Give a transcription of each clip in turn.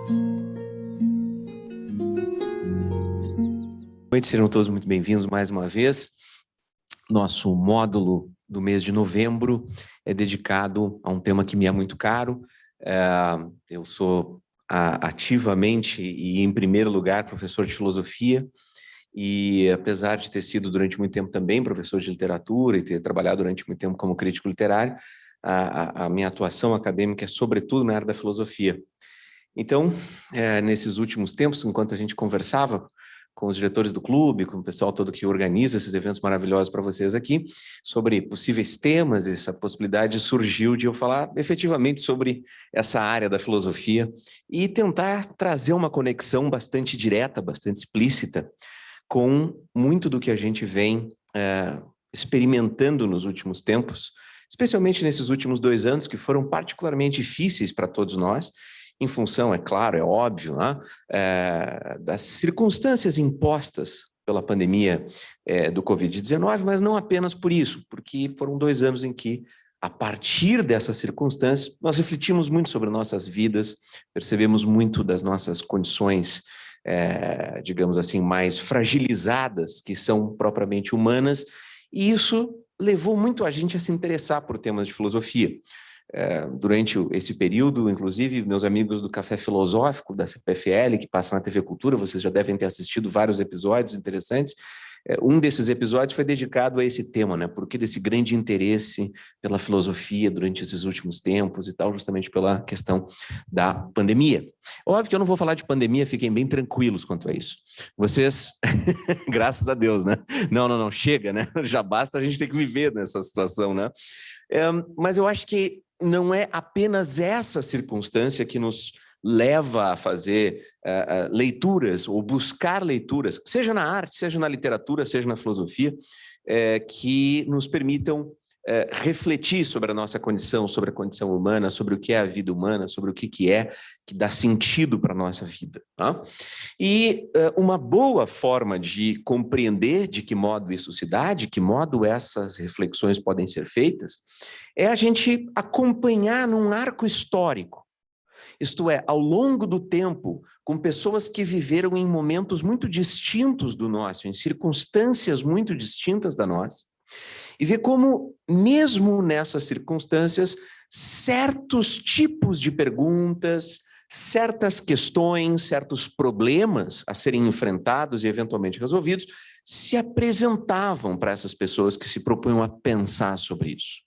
Boa noite, sejam todos muito bem-vindos mais uma vez. Nosso módulo do mês de novembro é dedicado a um tema que me é muito caro. Eu sou ativamente e, em primeiro lugar, professor de filosofia e, apesar de ter sido durante muito tempo também professor de literatura e ter trabalhado durante muito tempo como crítico literário, a minha atuação acadêmica é sobretudo na área da filosofia. Então, nesses últimos tempos, enquanto a gente conversava com os diretores do clube, com o pessoal todo que organiza esses eventos maravilhosos para vocês aqui, sobre possíveis temas, essa possibilidade surgiu de eu falar efetivamente sobre essa área da filosofia e tentar trazer uma conexão bastante direta, bastante explícita, com muito do que a gente vem experimentando nos últimos tempos, especialmente nesses últimos 2 anos, que foram particularmente difíceis para todos nós, em função, é claro, é óbvio, né, das circunstâncias impostas pela pandemia do Covid-19, mas não apenas por isso, porque foram 2 anos em que, a partir dessas circunstâncias, nós refletimos muito sobre nossas vidas, percebemos muito das nossas condições, digamos assim, mais fragilizadas, que são propriamente humanas, e isso levou muito a gente a se interessar por temas de filosofia. Durante esse período, inclusive, meus amigos do Café Filosófico, da CPFL, que passam na TV Cultura, vocês já devem ter assistido vários episódios interessantes. Um desses episódios foi dedicado a esse tema, né? Por que desse grande interesse pela filosofia durante esses últimos tempos e tal, justamente pela questão da pandemia. Óbvio que eu não vou falar de pandemia, fiquem bem tranquilos quanto a isso. Vocês, graças a Deus, né? Não, chega, né? Já basta a gente ter que viver nessa situação, né? Mas eu acho que não é apenas essa circunstância que nos leva a fazer leituras ou buscar leituras, seja na arte, seja na literatura, seja na filosofia, que nos permitam refletir sobre a nossa condição, sobre a condição humana, sobre o que é a vida humana, sobre o que é que dá sentido para a nossa vida. Tá? E uma boa forma de compreender de que modo isso se dá, de que modo essas reflexões podem ser feitas, é a gente acompanhar num arco histórico. Isto é, ao longo do tempo, com pessoas que viveram em momentos muito distintos do nosso, em circunstâncias muito distintas da nossa, e ver como, mesmo nessas circunstâncias, certos tipos de perguntas, certas questões, certos problemas a serem enfrentados e eventualmente resolvidos, se apresentavam para essas pessoas que se propunham a pensar sobre isso.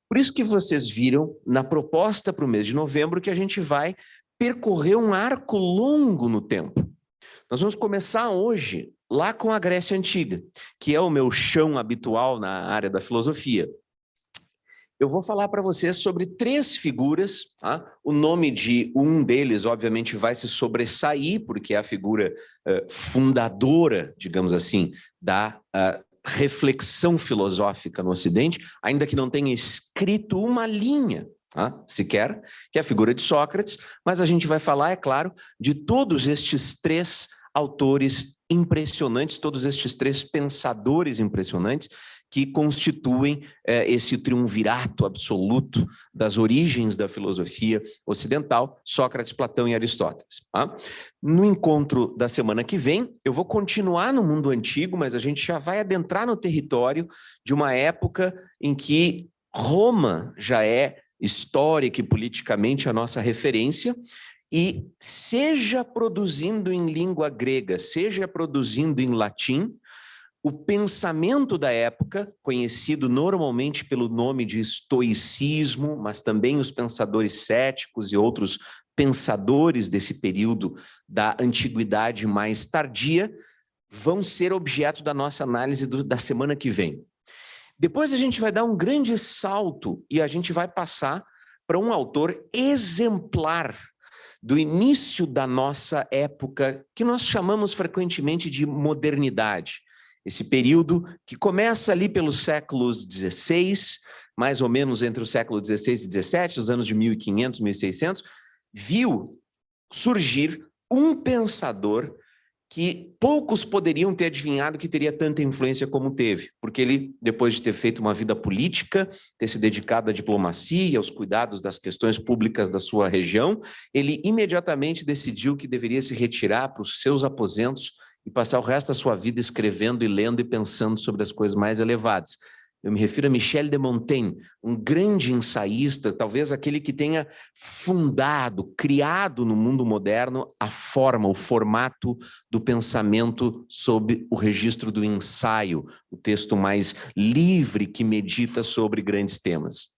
Por isso que vocês viram na proposta para o mês de novembro que a gente vai percorrer um arco longo no tempo. Nós vamos começar hoje lá com a Grécia Antiga, que é o meu chão habitual na área da filosofia. Eu vou falar para vocês sobre 3 figuras, tá? O nome de um deles, obviamente, vai se sobressair, porque é a figura fundadora, digamos assim, da reflexão filosófica no Ocidente, ainda que não tenha escrito uma linha, sequer, que é a figura de Sócrates, mas a gente vai falar, é claro, de todos estes 3 autores impressionantes, todos estes 3 pensadores impressionantes que constituem esse triunvirato absoluto das origens da filosofia ocidental, Sócrates, Platão e Aristóteles. Tá? No encontro da semana que vem, eu vou continuar no mundo antigo, mas a gente já vai adentrar no território de uma época em que Roma já é histórica e politicamente a nossa referência, e seja produzindo em língua grega, seja produzindo em latim, o pensamento da época, conhecido normalmente pelo nome de estoicismo, mas também os pensadores céticos e outros pensadores desse período da antiguidade mais tardia, vão ser objeto da nossa análise da semana que vem. Depois a gente vai dar um grande salto e a gente vai passar para um autor exemplar do início da nossa época, que nós chamamos frequentemente de modernidade. Esse período que começa ali pelos séculos XVI, mais ou menos entre o século XVI e XVII, os anos de 1500, 1600, viu surgir um pensador que poucos poderiam ter adivinhado que teria tanta influência como teve, porque ele, depois de ter feito uma vida política, ter se dedicado à diplomacia, aos cuidados das questões públicas da sua região, ele imediatamente decidiu que deveria se retirar para os seus aposentos e passar o resto da sua vida escrevendo e lendo e pensando sobre as coisas mais elevadas. Eu me refiro a Michel de Montaigne, um grande ensaísta, talvez aquele que tenha fundado, criado no mundo moderno a forma, o formato do pensamento sob o registro do ensaio, o texto mais livre que medita sobre grandes temas.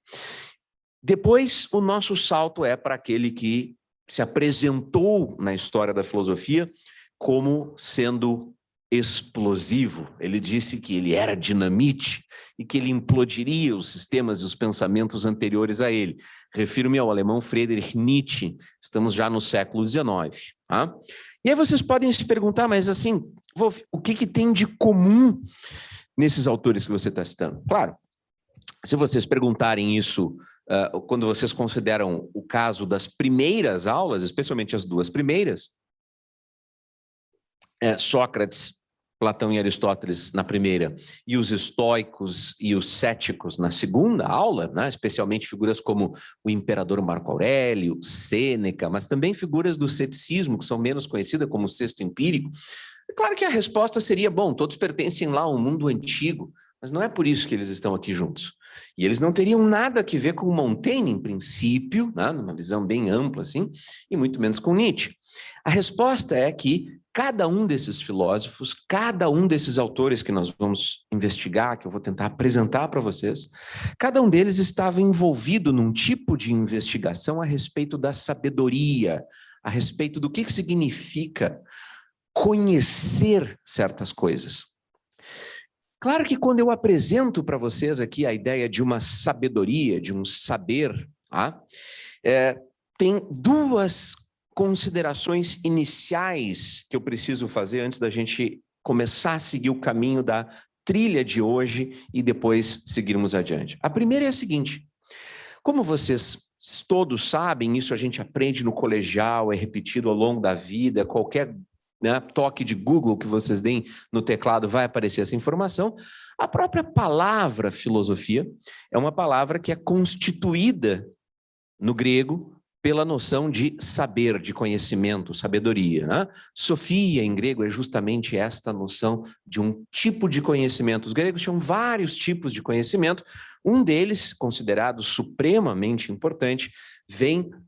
Depois, o nosso salto é para aquele que se apresentou na história da filosofia como sendo explosivo. Ele disse que ele era dinamite e que ele implodiria os sistemas e os pensamentos anteriores a ele. Refiro-me ao alemão Friedrich Nietzsche, estamos já no século XIX. Tá? E aí vocês podem se perguntar, mas assim, Wolf, o que tem de comum nesses autores que você está citando? Claro, se vocês perguntarem isso quando vocês consideram o caso das primeiras aulas, especialmente as duas primeiras, Sócrates, Platão e Aristóteles na primeira, e os estoicos e os céticos na segunda aula, né, especialmente figuras como o imperador Marco Aurélio, Sêneca, mas também figuras do ceticismo, que são menos conhecidas, como o sexto empírico. É claro que a resposta seria, bom, todos pertencem lá ao mundo antigo, mas não é por isso que eles estão aqui juntos. E eles não teriam nada a ver com Montaigne, em princípio, né, numa visão bem ampla, assim, e muito menos com Nietzsche. A resposta é que cada um desses filósofos, cada um desses autores que nós vamos investigar, que eu vou tentar apresentar para vocês, cada um deles estava envolvido num tipo de investigação a respeito da sabedoria, a respeito do que significa conhecer certas coisas. Claro que quando eu apresento para vocês aqui a ideia de uma sabedoria, de um saber, tem duas considerações iniciais que eu preciso fazer antes da gente começar a seguir o caminho da trilha de hoje e depois seguirmos adiante. A primeira é a seguinte: como vocês todos sabem, isso a gente aprende no colegial, é repetido ao longo da vida, qualquer toque de Google que vocês deem no teclado vai aparecer essa informação. A própria palavra filosofia é uma palavra que é constituída no grego pela noção de saber, de conhecimento, sabedoria. Né? Sofia, em grego, é justamente esta noção de um tipo de conhecimento. Os gregos tinham vários tipos de conhecimento. Um deles, considerado supremamente importante,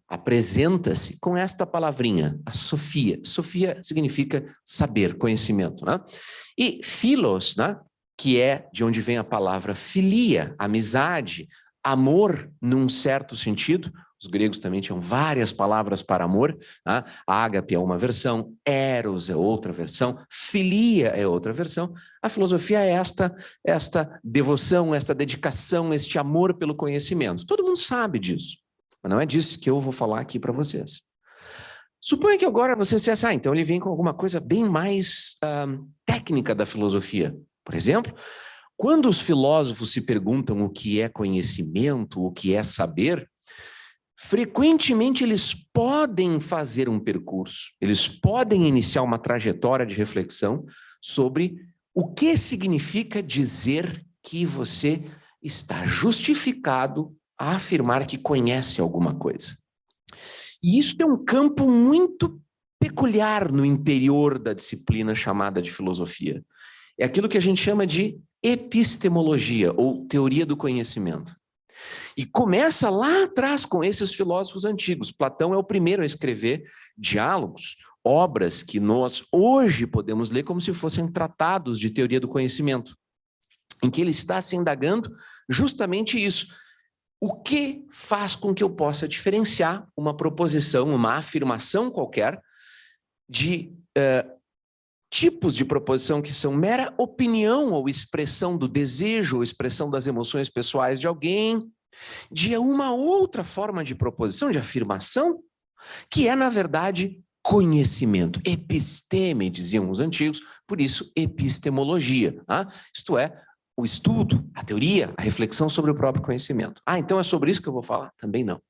apresenta-se com esta palavrinha, a Sofia. Sofia significa saber, conhecimento. Né? E philos, né? Que é de onde vem a palavra filia, amizade, amor num certo sentido. Os gregos também tinham várias palavras para amor. Né? Ágape é uma versão, eros é outra versão, filia é outra versão. A filosofia é esta devoção, esta dedicação, este amor pelo conhecimento. Todo mundo sabe disso, mas não é disso que eu vou falar aqui para vocês. Suponha que agora você dissesse, então ele vem com alguma coisa bem mais técnica da filosofia. Por exemplo, quando os filósofos se perguntam o que é conhecimento, o que é saber, frequentemente eles podem fazer um percurso, eles podem iniciar uma trajetória de reflexão sobre o que significa dizer que você está justificado a afirmar que conhece alguma coisa. E isso tem um campo muito peculiar no interior da disciplina chamada de filosofia. É aquilo que a gente chama de epistemologia, ou teoria do conhecimento. E começa lá atrás com esses filósofos antigos. Platão é o primeiro a escrever diálogos, obras que nós hoje podemos ler como se fossem tratados de teoria do conhecimento, em que ele está se indagando justamente isso. O que faz com que eu possa diferenciar uma proposição, uma afirmação qualquer, de tipos de proposição que são mera opinião ou expressão do desejo ou expressão das emoções pessoais de alguém, de uma outra forma de proposição, de afirmação, que é, na verdade, conhecimento. Episteme, diziam os antigos, por isso epistemologia. Isto é, o estudo, a teoria, a reflexão sobre o próprio conhecimento. Então é sobre isso que eu vou falar? Também não.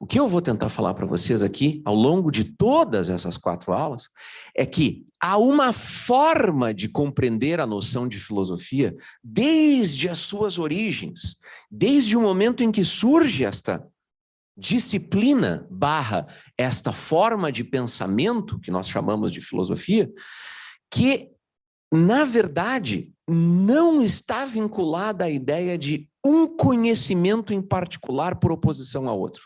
O que eu vou tentar falar para vocês aqui, ao longo de todas essas 4 aulas, é que há uma forma de compreender a noção de filosofia desde as suas origens, desde o momento em que surge esta disciplina / esta forma de pensamento, que nós chamamos de filosofia, que, na verdade, não está vinculada à ideia de um conhecimento em particular por oposição a outro.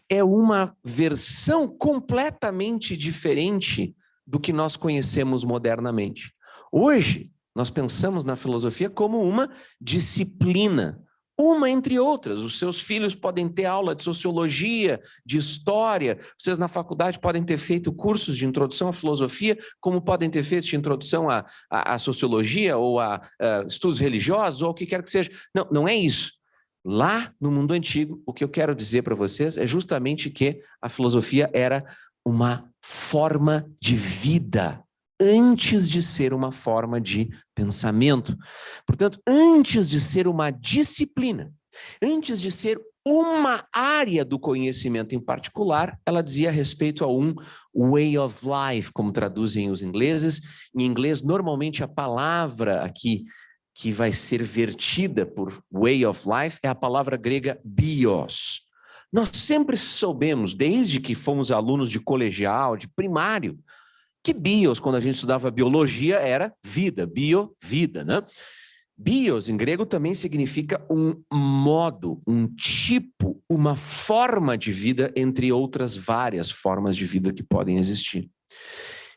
É uma versão completamente diferente do que nós conhecemos modernamente. Hoje, nós pensamos na filosofia como uma disciplina, uma entre outras. Os seus filhos podem ter aula de sociologia, de história, vocês na faculdade podem ter feito cursos de introdução à filosofia, como podem ter feito de introdução à sociologia ou a estudos religiosos, ou o que quer que seja. Não, não é isso. Lá no mundo antigo, o que eu quero dizer para vocês é justamente que a filosofia era uma forma de vida, antes de ser uma forma de pensamento. Portanto, antes de ser uma disciplina, antes de ser uma área do conhecimento em particular, ela dizia respeito a um way of life, como traduzem os ingleses. Em inglês, normalmente a palavra aqui que vai ser vertida por way of life é a palavra grega bios. Nós sempre soubemos, desde que fomos alunos de colegial, de primário, que bios, quando a gente estudava biologia, era vida, bio, vida, né? Bios, em grego, também significa um modo, um tipo, uma forma de vida, entre outras várias formas de vida que podem existir.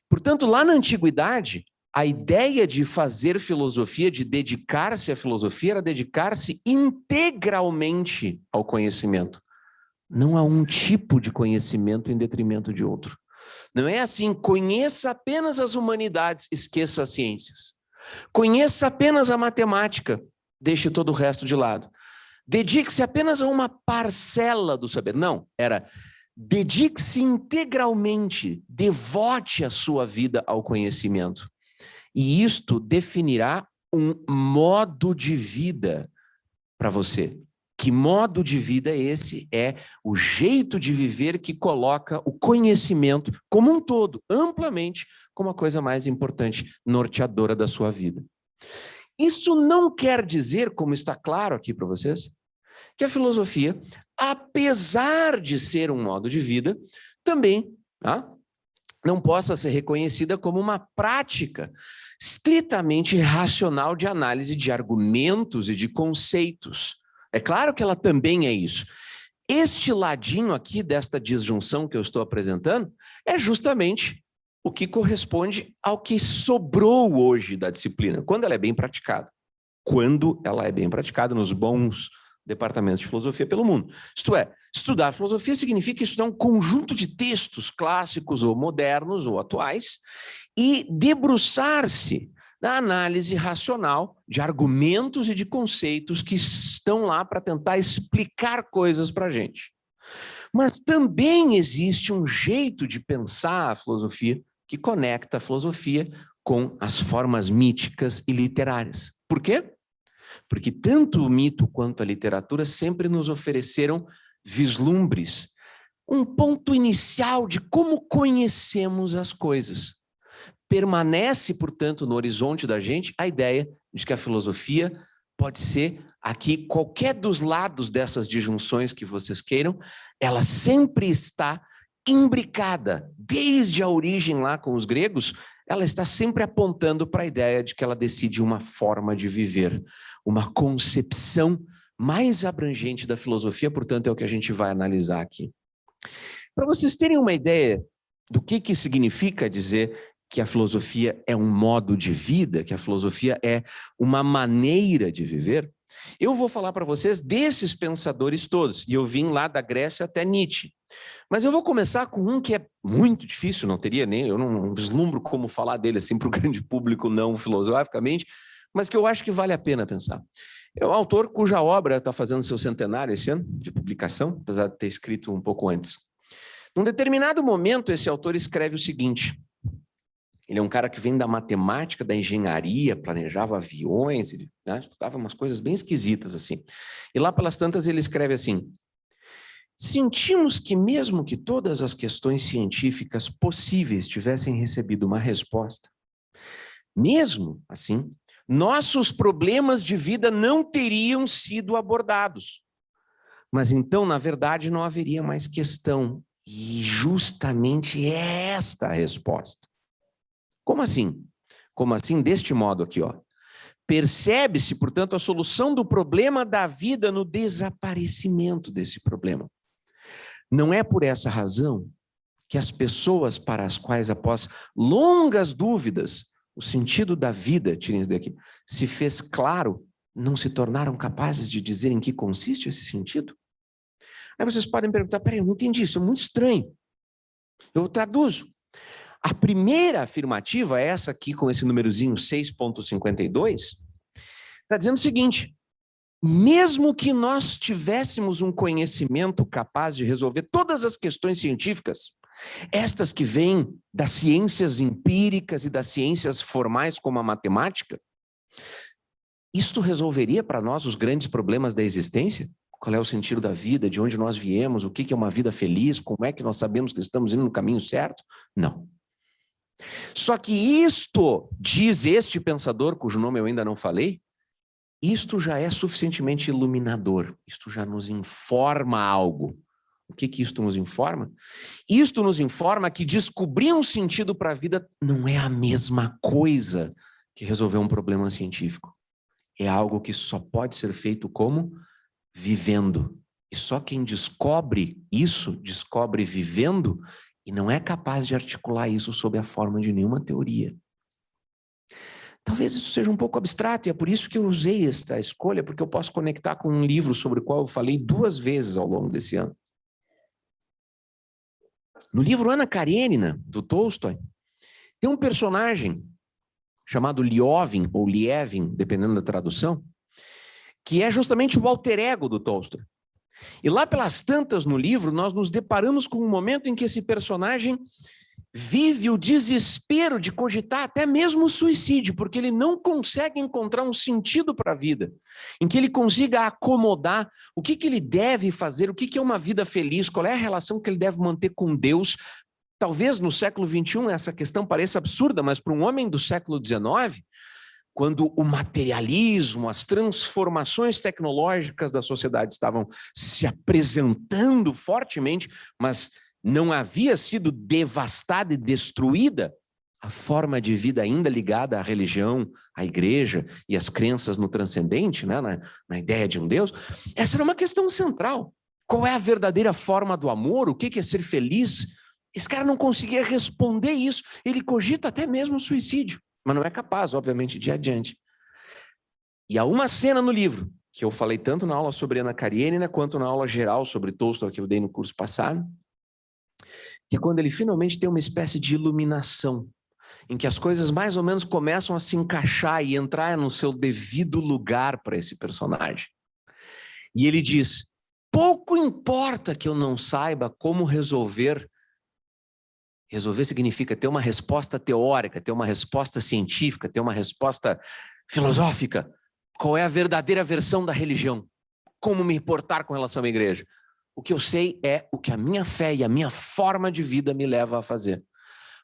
Portanto, lá na antiguidade, a ideia de fazer filosofia, de dedicar-se à filosofia, era dedicar-se integralmente ao conhecimento. Não há um tipo de conhecimento em detrimento de outro. Não é assim, conheça apenas as humanidades, esqueça as ciências. Conheça apenas a matemática, deixe todo o resto de lado. Dedique-se apenas a uma parcela do saber. Não, era dedique-se integralmente, devote a sua vida ao conhecimento. E isto definirá um modo de vida para você. Que modo de vida é esse? É o jeito de viver que coloca o conhecimento como um todo, amplamente, como a coisa mais importante, norteadora da sua vida. Isso não quer dizer, como está claro aqui para vocês, que a filosofia, apesar de ser um modo de vida, também não possa ser reconhecida como uma prática estritamente racional de análise de argumentos e de conceitos. É claro que ela também é isso. Este ladinho aqui desta disjunção que eu estou apresentando é justamente o que corresponde ao que sobrou hoje da disciplina, quando ela é bem praticada. Quando ela é bem praticada nos bons departamentos de filosofia pelo mundo. Isto é, estudar filosofia significa estudar um conjunto de textos clássicos ou modernos ou atuais e debruçar-se na análise racional de argumentos e de conceitos que estão lá para tentar explicar coisas para a gente. Mas também existe um jeito de pensar a filosofia que conecta a filosofia com as formas míticas e literárias. Por quê? Porque tanto o mito quanto a literatura sempre nos ofereceram vislumbres, um ponto inicial de como conhecemos as coisas. Permanece, portanto, no horizonte da gente a ideia de que a filosofia pode ser aqui qualquer dos lados dessas disjunções que vocês queiram, ela sempre está imbricada, desde a origem lá com os gregos, ela está sempre apontando para a ideia de que ela decide uma forma de viver, uma concepção mais abrangente da filosofia, portanto, é o que a gente vai analisar aqui. Para vocês terem uma ideia do que significa dizer que a filosofia é um modo de vida, que a filosofia é uma maneira de viver, eu vou falar para vocês desses pensadores todos, e eu vim lá da Grécia até Nietzsche. Mas eu vou começar com um que é muito difícil, eu não vislumbro como falar dele assim para o grande público, não filosoficamente, mas que eu acho que vale a pena pensar. É um autor cuja obra está fazendo seu centenário esse ano, de publicação, apesar de ter escrito um pouco antes. Num determinado momento, esse autor escreve o seguinte: ele é um cara que vem da matemática, da engenharia, planejava aviões, estudava umas coisas bem esquisitas assim. E lá pelas tantas ele escreve assim: sentimos que mesmo que todas as questões científicas possíveis tivessem recebido uma resposta, mesmo assim, nossos problemas de vida não teriam sido abordados. Mas então, na verdade, não haveria mais questão. E justamente é esta a resposta. Como assim? Como assim? Deste modo aqui, ó. Percebe-se, portanto, a solução do problema da vida no desaparecimento desse problema. Não é por essa razão que as pessoas para as quais, após longas dúvidas, o sentido da vida, tirem isso daqui, se fez claro, não se tornaram capazes de dizer em que consiste esse sentido? Aí vocês podem perguntar, peraí, eu não entendi, isso é muito estranho. Eu traduzo. A primeira afirmativa, essa aqui com esse númerozinho 6.52, está dizendo o seguinte: mesmo que nós tivéssemos um conhecimento capaz de resolver todas as questões científicas, estas que vêm das ciências empíricas e das ciências formais como a matemática, isto resolveria para nós os grandes problemas da existência? Qual é o sentido da vida, de onde nós viemos, o que é uma vida feliz, como é que nós sabemos que estamos indo no caminho certo? Não. Só que isto, diz este pensador, cujo nome eu ainda não falei, isto já é suficientemente iluminador, isto já nos informa algo. O que isto nos informa? Isto nos informa que descobrir um sentido para a vida não é a mesma coisa que resolver um problema científico. É algo que só pode ser feito como vivendo. E só quem descobre isso, descobre vivendo, e não é capaz de articular isso sob a forma de nenhuma teoria. Talvez isso seja um pouco abstrato, e é por isso que eu usei esta escolha, porque eu posso conectar com um livro sobre o qual eu falei 2 vezes ao longo desse ano. No livro Anna Karenina, do Tolstói, tem um personagem chamado Liovin, ou Lievin, dependendo da tradução, que é justamente o alter ego do Tolstói. E lá pelas tantas no livro, nós nos deparamos com um momento em que esse personagem vive o desespero de cogitar até mesmo o suicídio, porque ele não consegue encontrar um sentido para a vida, em que ele consiga acomodar o que ele deve fazer, o que é uma vida feliz, qual é a relação que ele deve manter com Deus. Talvez no século XXI essa questão pareça absurda, mas para um homem do século XIX, quando o materialismo, as transformações tecnológicas da sociedade estavam se apresentando fortemente, mas não havia sido devastada e destruída, a forma de vida ainda ligada à religião, à igreja e às crenças no transcendente, né, na ideia de um Deus, essa era uma questão central. Qual é a verdadeira forma do amor? O que é ser feliz? Esse cara não conseguia responder isso. Ele cogita até mesmo o suicídio, mas não é capaz, obviamente, de ir adiante. E há uma cena no livro, que eu falei tanto na aula sobre Anna Karenina, quanto na aula geral sobre Tolstói, que eu dei no curso passado, que é quando ele finalmente tem uma espécie de iluminação, em que as coisas mais ou menos começam a se encaixar e entrar no seu devido lugar para esse personagem. E ele diz: pouco importa que eu não saiba como resolver. Resolver significa ter uma resposta teórica, ter uma resposta científica, ter uma resposta filosófica. Qual é a verdadeira versão da religião? Como me portar com relação à minha igreja? O que eu sei é o que a minha fé e a minha forma de vida me leva a fazer.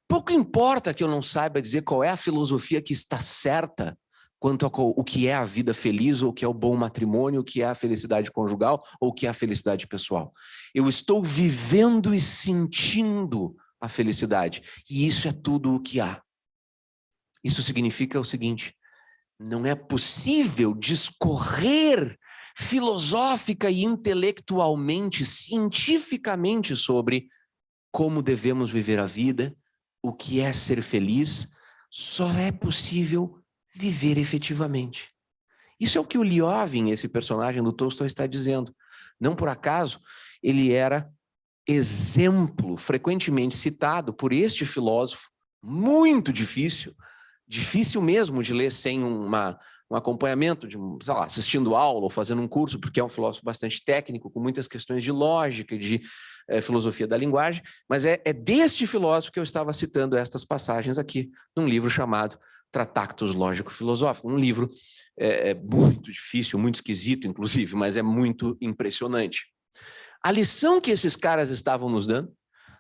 Pouco importa que eu não saiba dizer qual é a filosofia que está certa quanto ao que é a vida feliz, ou o que é o bom matrimônio, o que é a felicidade conjugal, ou o que é a felicidade pessoal. Eu estou vivendo e sentindo a felicidade, e isso é tudo o que há. Isso significa o seguinte: não é possível discorrer filosófica e intelectualmente, cientificamente sobre como devemos viver a vida, o que é ser feliz. Só é possível viver efetivamente. Isso é o que o Liovin, esse personagem do Tolstói, está dizendo. Não por acaso, ele era exemplo frequentemente citado por este filósofo, muito difícil mesmo de ler sem um acompanhamento, sei lá, assistindo aula ou fazendo um curso, porque é um filósofo bastante técnico, com muitas questões de lógica e de filosofia da linguagem, mas é deste filósofo que eu estava citando estas passagens aqui, num livro chamado Tractatus Lógico-Filosófico, um livro muito difícil, muito esquisito, inclusive, mas é muito impressionante. A lição que esses caras estavam nos dando,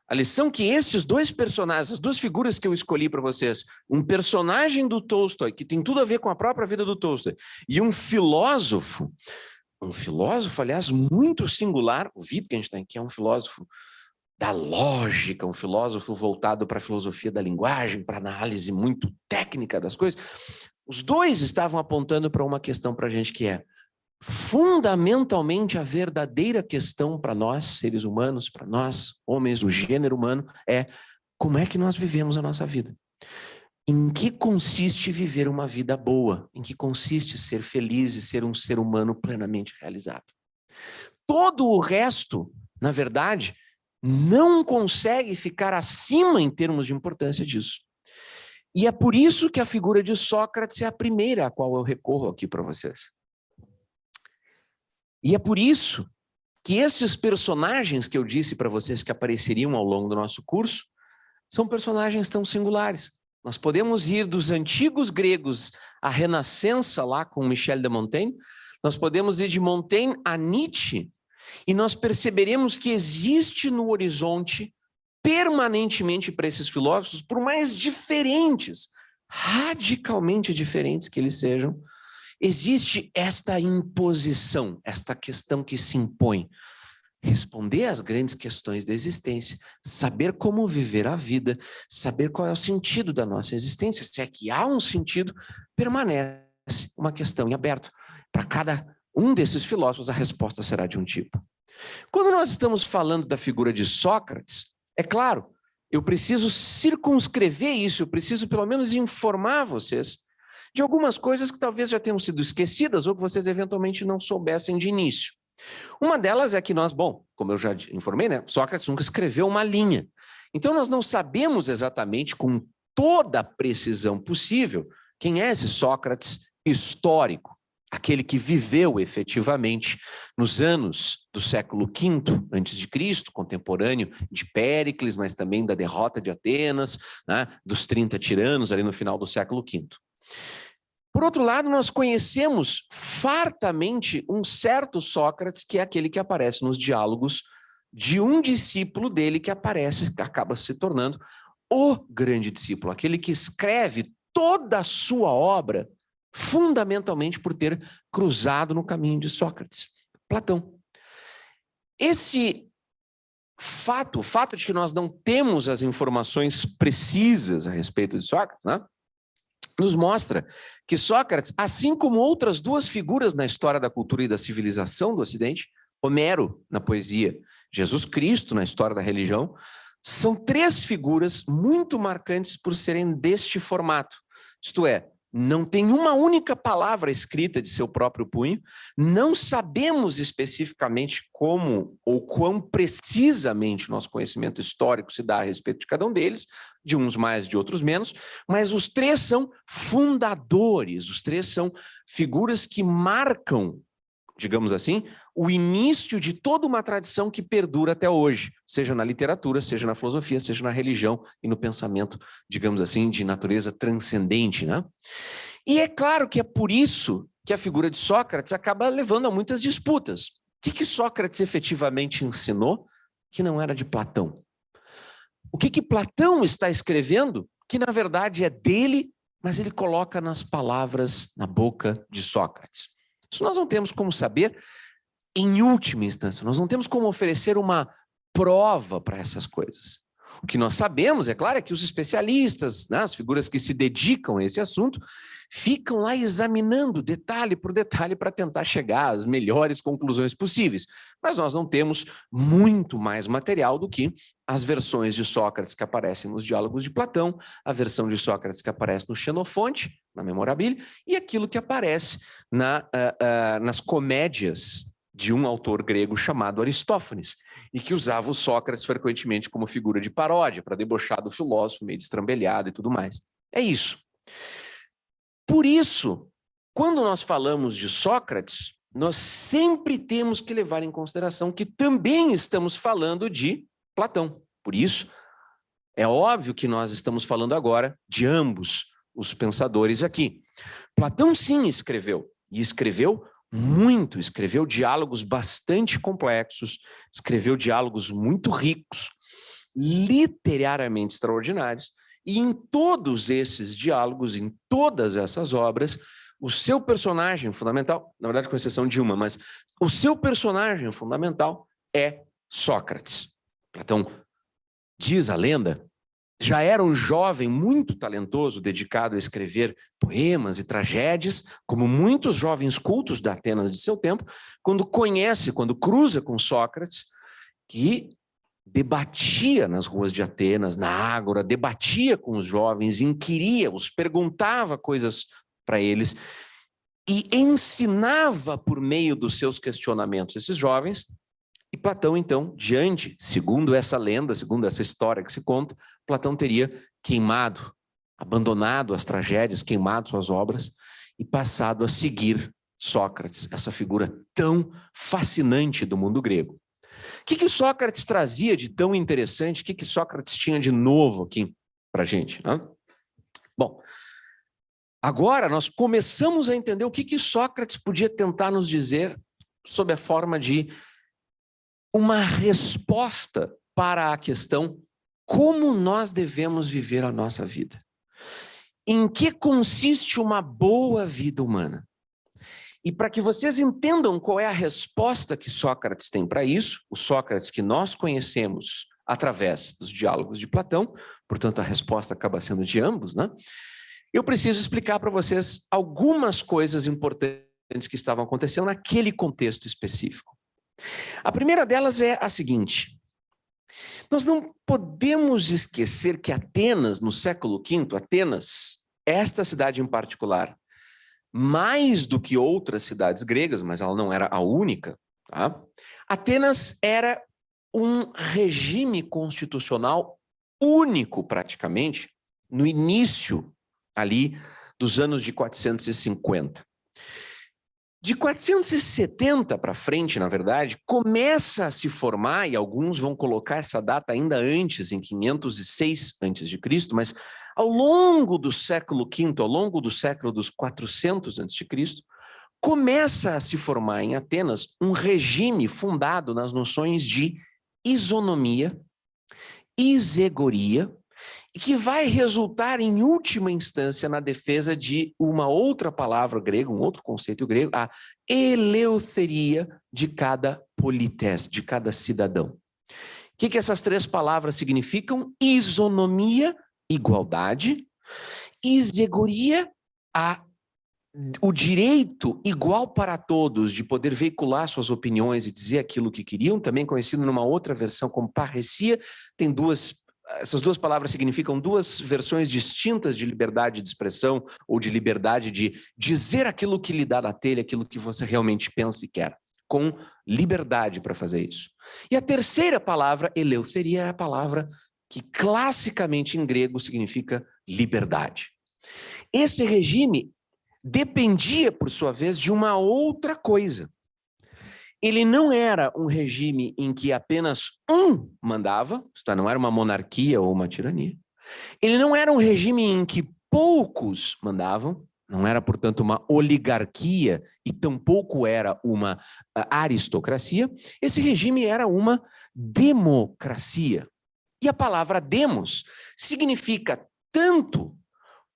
a lição que esses dois personagens, as duas figuras que eu escolhi para vocês, um personagem do Tolstói, que tem tudo a ver com a própria vida do Tolstói, e um filósofo, aliás, muito singular, o Wittgenstein, que é um filósofo da lógica, um filósofo voltado para a filosofia da linguagem, para análise muito técnica das coisas, os dois estavam apontando para uma questão para a gente que é fundamentalmente a verdadeira questão para nós, seres humanos, para nós, homens do gênero humano, é como é que nós vivemos a nossa vida. Em que consiste viver uma vida boa? Em que consiste ser feliz e ser um ser humano plenamente realizado? Todo o resto, na verdade, não consegue ficar acima em termos de importância disso. E é por isso que a figura de Sócrates é a primeira a qual eu recorro aqui para vocês. E é por isso que esses personagens que eu disse para vocês que apareceriam ao longo do nosso curso são personagens tão singulares. Nós podemos ir dos antigos gregos à Renascença, lá com Michel de Montaigne, nós podemos ir de Montaigne a Nietzsche, e nós perceberemos que existe no horizonte, permanentemente para esses filósofos, por mais diferentes, radicalmente diferentes que eles sejam, existe esta imposição, esta questão que se impõe. Responder às grandes questões da existência, saber como viver a vida, saber qual é o sentido da nossa existência, se é que há um sentido, permanece uma questão em aberto. Para cada um desses filósofos, a resposta será de um tipo. Quando nós estamos falando da figura de Sócrates, é claro, eu preciso circunscrever isso, eu preciso pelo menos informar vocês de algumas coisas que talvez já tenham sido esquecidas ou que vocês eventualmente não soubessem de início. Uma delas é que nós, bom, como eu já informei, né, Sócrates nunca escreveu uma linha. Então nós não sabemos exatamente com toda a precisão possível quem é esse Sócrates histórico, aquele que viveu efetivamente nos anos do século V a.C., contemporâneo de Péricles, mas também da derrota de Atenas, né, dos 30 tiranos ali no final do século V. Por outro lado, nós conhecemos fartamente um certo Sócrates, que é aquele que aparece nos diálogos de um discípulo dele que aparece, que acaba se tornando o grande discípulo, aquele que escreve toda a sua obra fundamentalmente por ter cruzado no caminho de Sócrates, Platão. Esse fato, o fato de que nós não temos as informações precisas a respeito de Sócrates, né, nos mostra que Sócrates, assim como outras duas figuras na história da cultura e da civilização do Ocidente, Homero na poesia, Jesus Cristo na história da religião, são três figuras muito marcantes por serem deste formato. Isto é, não tem uma única palavra escrita de seu próprio punho, não sabemos especificamente como ou quão precisamente nosso conhecimento histórico se dá a respeito de cada um deles, de uns mais, de outros menos, mas os três são fundadores, os três são figuras que marcam, digamos assim, o início de toda uma tradição que perdura até hoje, seja na literatura, seja na filosofia, seja na religião e no pensamento, digamos assim, de natureza transcendente, né? E é claro que é por isso que a figura de Sócrates acaba levando a muitas disputas. O que Sócrates efetivamente ensinou que não era de Platão? O que Platão está escrevendo que na verdade é dele, mas ele coloca nas palavras na boca de Sócrates? Isso nós não temos como saber em última instância, nós não temos como oferecer uma prova para essas coisas. O que nós sabemos, é claro, é que os especialistas, né, as figuras que se dedicam a esse assunto, ficam lá examinando detalhe por detalhe para tentar chegar às melhores conclusões possíveis. Mas nós não temos muito mais material do que as versões de Sócrates que aparecem nos diálogos de Platão, a versão de Sócrates que aparece no Xenofonte, na Memorabilia, e aquilo que aparece nas comédias de um autor grego chamado Aristófanes, e que usava o Sócrates frequentemente como figura de paródia, para debochar do filósofo, meio destrambelhado e tudo mais. É isso. Por isso, quando nós falamos de Sócrates, nós sempre temos que levar em consideração que também estamos falando de Platão. Por isso, é óbvio que nós estamos falando agora de ambos os pensadores aqui. Platão sim escreveu, e escreveu muito, escreveu diálogos bastante complexos, escreveu diálogos muito ricos, literariamente extraordinários, e em todos esses diálogos, em todas essas obras, o seu personagem fundamental, na verdade com exceção de uma, mas o seu personagem fundamental é Sócrates. Platão, diz a lenda, já era um jovem muito talentoso, dedicado a escrever poemas e tragédias, como muitos jovens cultos da Atenas de seu tempo, quando cruza com Sócrates, que debatia nas ruas de Atenas, na ágora, debatia com os jovens, inquiria-os, perguntava coisas para eles e ensinava por meio dos seus questionamentos esses jovens. E Platão, então, segundo essa lenda, segundo essa história que se conta, Platão teria queimado, abandonado as tragédias, queimado suas obras e passado a seguir Sócrates, essa figura tão fascinante do mundo grego. O que Sócrates trazia de tão interessante? O que Sócrates tinha de novo aqui para a gente? Bom, agora nós começamos a entender o que Sócrates podia tentar nos dizer sob a forma de uma resposta para a questão como nós devemos viver a nossa vida. Em que consiste uma boa vida humana? E para que vocês entendam qual é a resposta que Sócrates tem para isso, o Sócrates que nós conhecemos através dos diálogos de Platão, portanto a resposta acaba sendo de ambos, né? Eu preciso explicar para vocês algumas coisas importantes que estavam acontecendo naquele contexto específico. A primeira delas é a seguinte: nós não podemos esquecer que Atenas, no século V, Atenas, esta cidade em particular, mais do que outras cidades gregas, mas ela não era a única, tá? Atenas era um regime constitucional único, praticamente, no início ali dos anos de 450. De 470 para frente, na verdade, começa a se formar, e alguns vão colocar essa data ainda antes, em 506 a.C., mas ao longo do século V, ao longo do século dos 400 a.C., começa a se formar em Atenas um regime fundado nas noções de isonomia, isegoria, e que vai resultar, em última instância, na defesa de uma outra palavra grega, um outro conceito grego, a eleutheria de cada polites, de cada cidadão. O que essas três palavras significam? Isonomia, igualdade; isegoria, o direito igual para todos de poder veicular suas opiniões e dizer aquilo que queriam, também conhecido numa outra versão como parresia. Essas duas palavras significam duas versões distintas de liberdade de expressão ou de liberdade de dizer aquilo que lhe dá na telha, aquilo que você realmente pensa e quer, com liberdade para fazer isso. E a terceira palavra, eleutheria, é a palavra que classicamente em grego significa liberdade. Esse regime dependia, por sua vez, de uma outra coisa. Ele não era um regime em que apenas um mandava, isto é, não era uma monarquia ou uma tirania. Ele não era um regime em que poucos mandavam, não era, portanto, uma oligarquia e tampouco era uma aristocracia. Esse regime era uma democracia. E a palavra demos significa tanto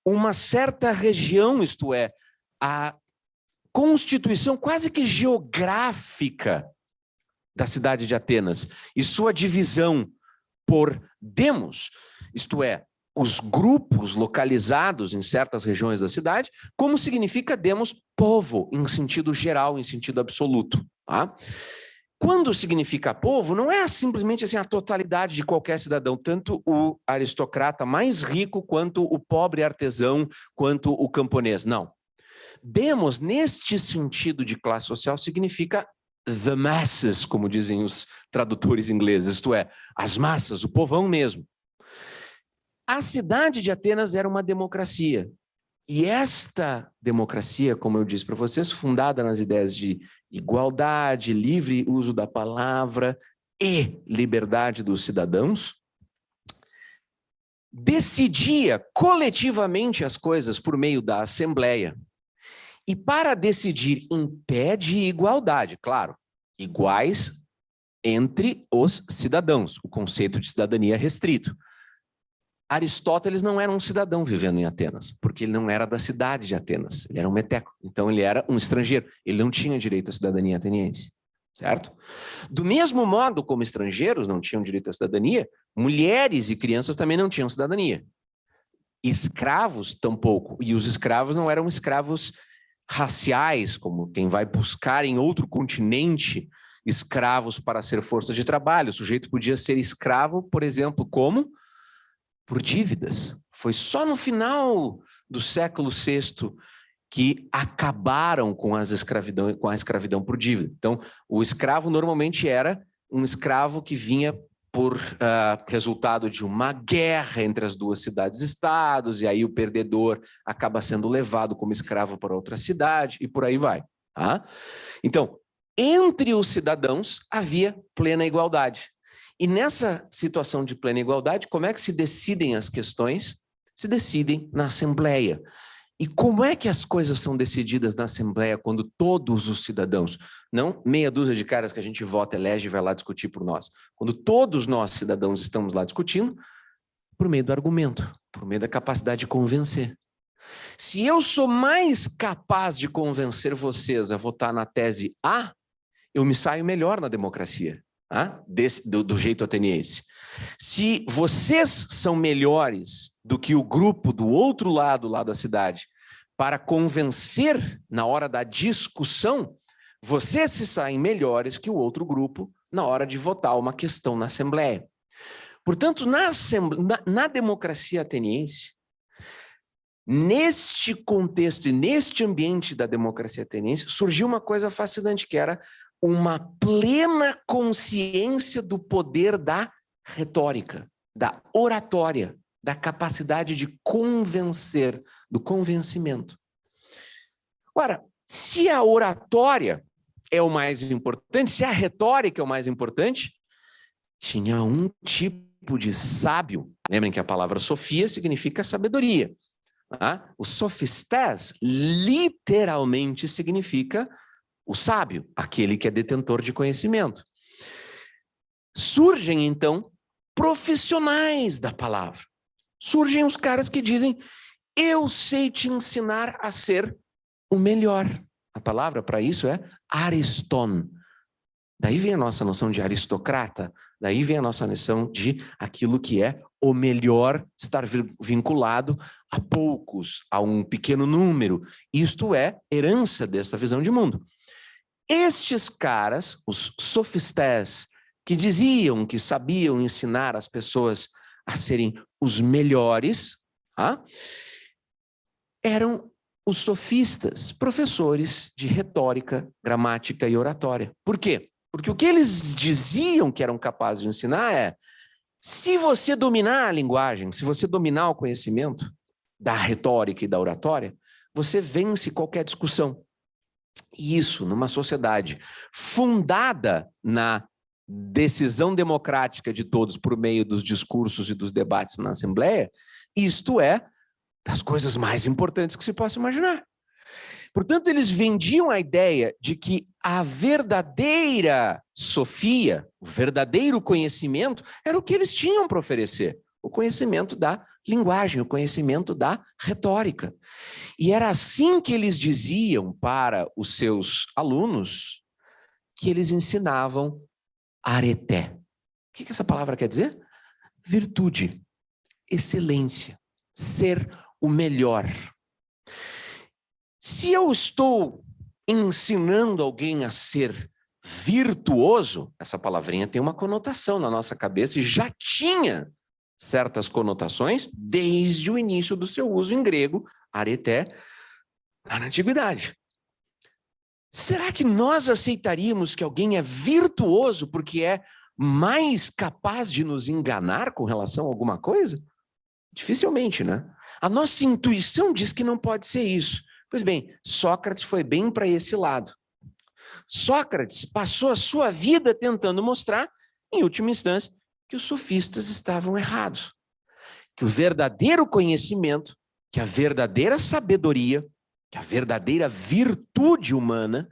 uma certa região, isto é, a constituição quase que geográfica da cidade de Atenas e sua divisão por demos, isto é, os grupos localizados em certas regiões da cidade, como significa demos, povo, em sentido geral, em sentido absoluto. Tá? Quando significa povo, não é simplesmente assim a totalidade de qualquer cidadão, tanto o aristocrata mais rico, quanto o pobre artesão, quanto o camponês, não. Demos, neste sentido de classe social, significa the masses, como dizem os tradutores ingleses, isto é, as massas, o povão mesmo. A cidade de Atenas era uma democracia. E esta democracia, como eu disse para vocês, fundada nas ideias de igualdade, livre uso da palavra e liberdade dos cidadãos, decidia coletivamente as coisas por meio da assembleia. E para decidir em pé de igualdade, claro, iguais entre os cidadãos, o conceito de cidadania restrito. Aristóteles não era um cidadão vivendo em Atenas, porque ele não era da cidade de Atenas, ele era um meteco, então ele era um estrangeiro, ele não tinha direito à cidadania ateniense, certo? Do mesmo modo como estrangeiros não tinham direito à cidadania, mulheres e crianças também não tinham cidadania. Escravos tampouco, e os escravos não eram escravos raciais, como quem vai buscar em outro continente escravos para ser força de trabalho. O sujeito podia ser escravo, por exemplo, como? Por dívidas. Foi só no final do século VI que acabaram com a escravidão por dívida. Então, o escravo normalmente era um escravo que vinha por resultado de uma guerra entre as duas cidades-estados, e aí o perdedor acaba sendo levado como escravo para outra cidade, e por aí vai. Tá? Então, entre os cidadãos havia plena igualdade. E nessa situação de plena igualdade, como é que se decidem as questões? Se decidem na Assembleia. E como é que as coisas são decididas na Assembleia quando todos os cidadãos, não meia dúzia de caras que a gente vota, elege e vai lá discutir por nós, quando todos nós cidadãos estamos lá discutindo, por meio do argumento, por meio da capacidade de convencer. Se eu sou mais capaz de convencer vocês a votar na tese A, eu me saio melhor na democracia. Do jeito ateniense. Se vocês são melhores do que o grupo do outro lado lá da cidade para convencer na hora da discussão, vocês se saem melhores que o outro grupo na hora de votar uma questão na Assembleia. Portanto, na democracia ateniense, neste contexto e neste ambiente da democracia ateniense, surgiu uma coisa fascinante, que era uma plena consciência do poder da retórica, da oratória, da capacidade de convencer, do convencimento. Ora, se a oratória é o mais importante, se a retórica é o mais importante, tinha um tipo de sábio. Lembrem que a palavra sofia significa sabedoria. O sofistés literalmente significa o sábio, aquele que é detentor de conhecimento. Surgem, então, profissionais da palavra. Surgem os caras que dizem: eu sei te ensinar a ser o melhor. A palavra para isso é ariston. Daí vem a nossa noção de aristocrata, daí vem a nossa noção de aquilo que é o melhor, estar vinculado a poucos, a um pequeno número. Isto é herança dessa visão de mundo. Estes caras, os sofistés, que diziam que sabiam ensinar as pessoas a serem os melhores, eram os sofistas, professores de retórica, gramática e oratória. Por quê? Porque o que eles diziam que eram capazes de ensinar é: se você dominar a linguagem, se você dominar o conhecimento da retórica e da oratória, você vence qualquer discussão. E isso, numa sociedade fundada na decisão democrática de todos por meio dos discursos e dos debates na Assembleia, isto é das coisas mais importantes que se possa imaginar. Portanto, eles vendiam a ideia de que a verdadeira sofia, o verdadeiro conhecimento, era o que eles tinham para oferecer, o conhecimento da linguagem, o conhecimento da retórica. E era assim que eles diziam para os seus alunos que eles ensinavam areté. O que essa palavra quer dizer? Virtude, excelência, ser o melhor. Se eu estou ensinando alguém a ser virtuoso, essa palavrinha tem uma conotação na nossa cabeça e já tinha certas conotações desde o início do seu uso em grego, areté, lá na antiguidade. Será que nós aceitaríamos que alguém é virtuoso porque é mais capaz de nos enganar com relação a alguma coisa? Dificilmente, né? A nossa intuição diz que não pode ser isso. Pois bem, Sócrates foi bem para esse lado. Sócrates passou a sua vida tentando mostrar, em última instância, que os sofistas estavam errados. Que o verdadeiro conhecimento, que a verdadeira sabedoria, que a verdadeira virtude humana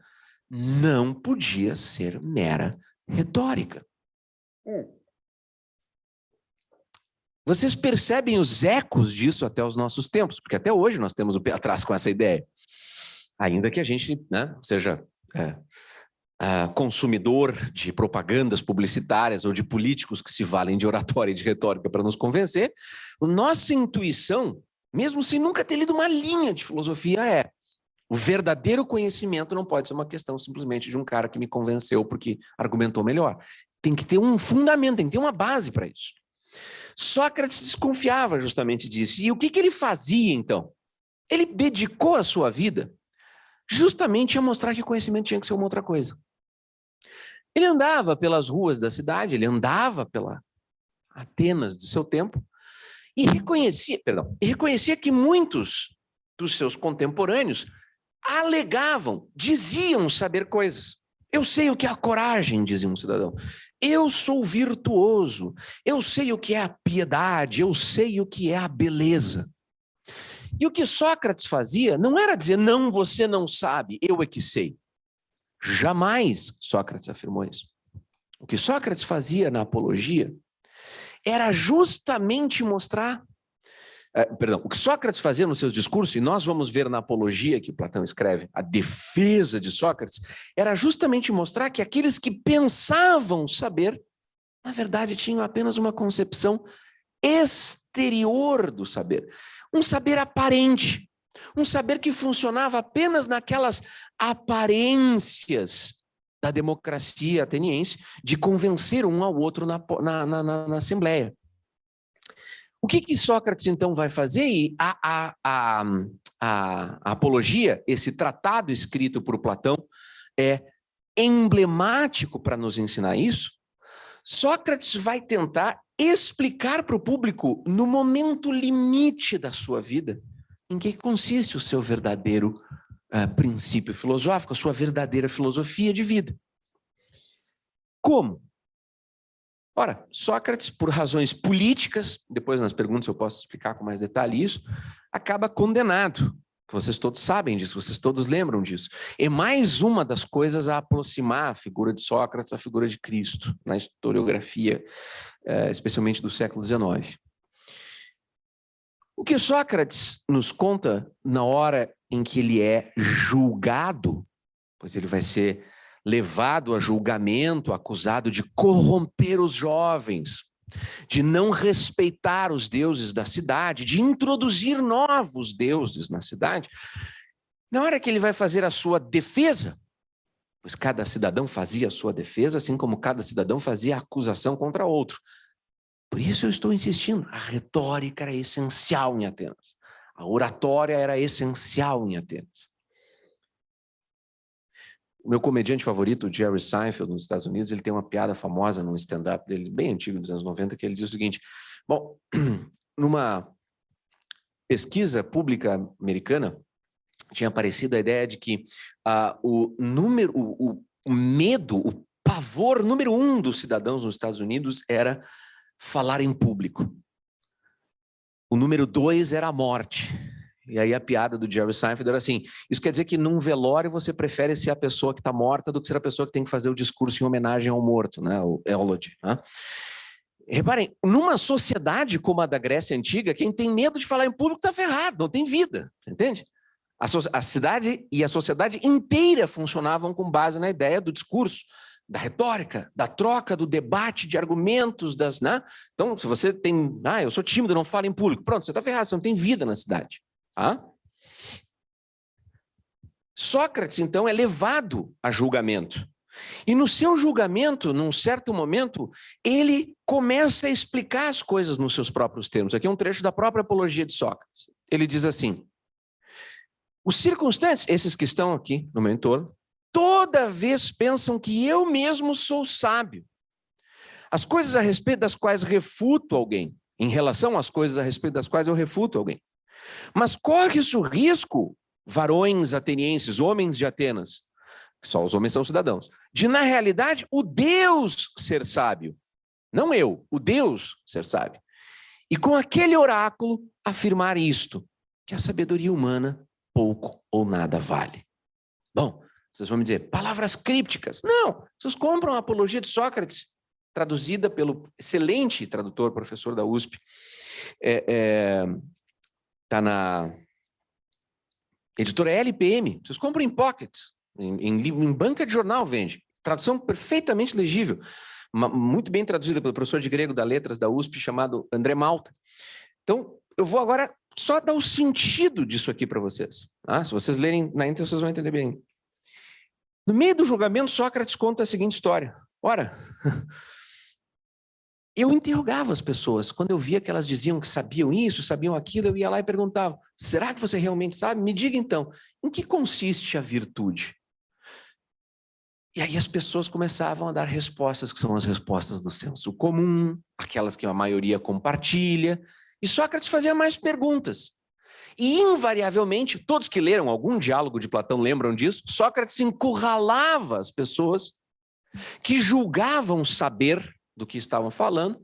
não podia ser mera retórica. Vocês percebem os ecos disso até os nossos tempos, porque até hoje nós temos o pé atrás com essa ideia. Ainda que a gente, né, seja consumidor de propagandas publicitárias ou de políticos que se valem de oratória e de retórica para nos convencer, a nossa intuição, mesmo sem nunca ter lido uma linha de filosofia, é: o verdadeiro conhecimento não pode ser uma questão simplesmente de um cara que me convenceu porque argumentou melhor. Tem que ter um fundamento, tem que ter uma base para isso. Sócrates desconfiava justamente disso. E o que ele fazia, então? Ele dedicou a sua vida justamente a mostrar que conhecimento tinha que ser uma outra coisa. Ele andava pelas ruas da cidade, ele andava pela Atenas de seu tempo e reconhecia que muitos dos seus contemporâneos alegavam, diziam saber coisas. Eu sei o que é a coragem, dizia um cidadão. Eu sou virtuoso. Eu sei o que é a piedade. Eu sei o que é a beleza. E o que Sócrates fazia não era dizer: não, você não sabe, eu é que sei. Jamais Sócrates afirmou isso. O que Sócrates fazia na apologia era justamente mostrar... o que Sócrates fazia nos seus discursos, e nós vamos ver na apologia que Platão escreve, a defesa de Sócrates, era justamente mostrar que aqueles que pensavam saber, na verdade, tinham apenas uma concepção exterior do saber. Um saber aparente, um saber que funcionava apenas naquelas aparências da democracia ateniense de convencer um ao outro na Assembleia. O que Sócrates, então, vai fazer? E a apologia, esse tratado escrito por Platão, é emblemático para nos ensinar isso. Sócrates vai tentar explicar para o público, no momento limite da sua vida, em que consiste o seu verdadeiro princípio filosófico, a sua verdadeira filosofia de vida. Como? Ora, Sócrates, por razões políticas, depois nas perguntas eu posso explicar com mais detalhe isso, acaba condenado. Vocês todos sabem disso, vocês todos lembram disso. É mais uma das coisas a aproximar a figura de Sócrates à figura de Cristo, na historiografia, especialmente do século XIX. O que Sócrates nos conta na hora em que ele é julgado, pois ele vai ser levado a julgamento, acusado de corromper os jovens, de não respeitar os deuses da cidade, de introduzir novos deuses na cidade. Na hora que ele vai fazer a sua defesa, pois cada cidadão fazia a sua defesa, assim como cada cidadão fazia a acusação contra outro. Por isso eu estou insistindo, a retórica era essencial em Atenas. A oratória era essencial em Atenas. O meu comediante favorito, o Jerry Seinfeld, nos Estados Unidos, ele tem uma piada famosa num stand-up dele, bem antigo, dos anos 90, que ele diz o seguinte: bom, numa pesquisa pública americana, tinha aparecido a ideia de que o medo, o pavor número 1 dos cidadãos nos Estados Unidos era falar em público. O número 2 era a morte. E aí a piada do Jerry Seinfeld era assim: isso quer dizer que num velório você prefere ser a pessoa que está morta do que ser a pessoa que tem que fazer o discurso em homenagem ao morto, né? O eulogy. Né? Reparem, numa sociedade como a da Grécia Antiga, quem tem medo de falar em público está ferrado, não tem vida, você entende? A cidade e a sociedade inteira funcionavam com base na ideia do discurso, da retórica, da troca, do debate de argumentos, né? Então, se você tem... eu sou tímido, não falo em público. Pronto, você está ferrado, você não tem vida na cidade. Sócrates, então, é levado a julgamento. E no seu julgamento, num certo momento, ele começa a explicar as coisas nos seus próprios termos. Aqui é um trecho da própria apologia de Sócrates. Ele diz assim: os circunstantes, esses que estão aqui no meu entorno, toda vez pensam que eu mesmo sou sábio. As coisas a respeito das quais refuto alguém, em relação às coisas a respeito das quais eu refuto alguém. Mas corre-se o risco, varões atenienses, homens de Atenas, só os homens são cidadãos, de, na realidade, o Deus ser sábio. Não eu, o Deus ser sábio. E com aquele oráculo afirmar isto, que a sabedoria humana pouco ou nada vale. Bom, vocês vão me dizer, palavras crípticas. Não, vocês compram a Apologia de Sócrates, traduzida pelo excelente tradutor, professor da USP. Está na editora LPM. Vocês compram em pockets, em banca de jornal vende. Tradução perfeitamente legível. Muito bem traduzida pelo professor de grego da Letras da USP, chamado André Malta. Então, eu vou agora só dar o sentido disso aqui para vocês. Tá? Se vocês lerem na íntegra, vocês vão entender bem. No meio do julgamento, Sócrates conta a seguinte história. Ora, eu interrogava as pessoas. Quando eu via que elas diziam que sabiam isso, sabiam aquilo, eu ia lá e perguntava, será que você realmente sabe? Me diga então, em que consiste a virtude? E aí as pessoas começavam a dar respostas que são as respostas do senso comum, aquelas que a maioria compartilha, e Sócrates fazia mais perguntas. E, invariavelmente, todos que leram algum diálogo de Platão lembram disso, Sócrates encurralava as pessoas que julgavam saber do que estavam falando,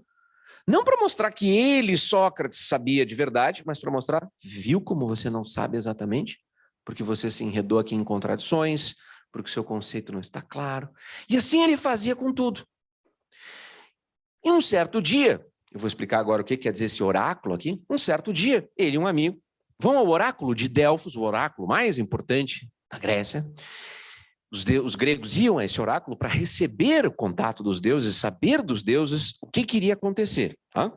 não para mostrar que ele, Sócrates, sabia de verdade, mas para mostrar, viu como você não sabe exatamente? Porque você se enredou aqui em contradições, porque o seu conceito não está claro. E assim ele fazia com tudo. Em um certo dia, eu vou explicar agora o que quer dizer esse oráculo aqui, um certo dia, ele e um amigo vão ao oráculo de Delfos, o oráculo mais importante da Grécia. Os gregos iam a esse oráculo para receber o contato dos deuses, saber dos deuses o que iria acontecer. Tá?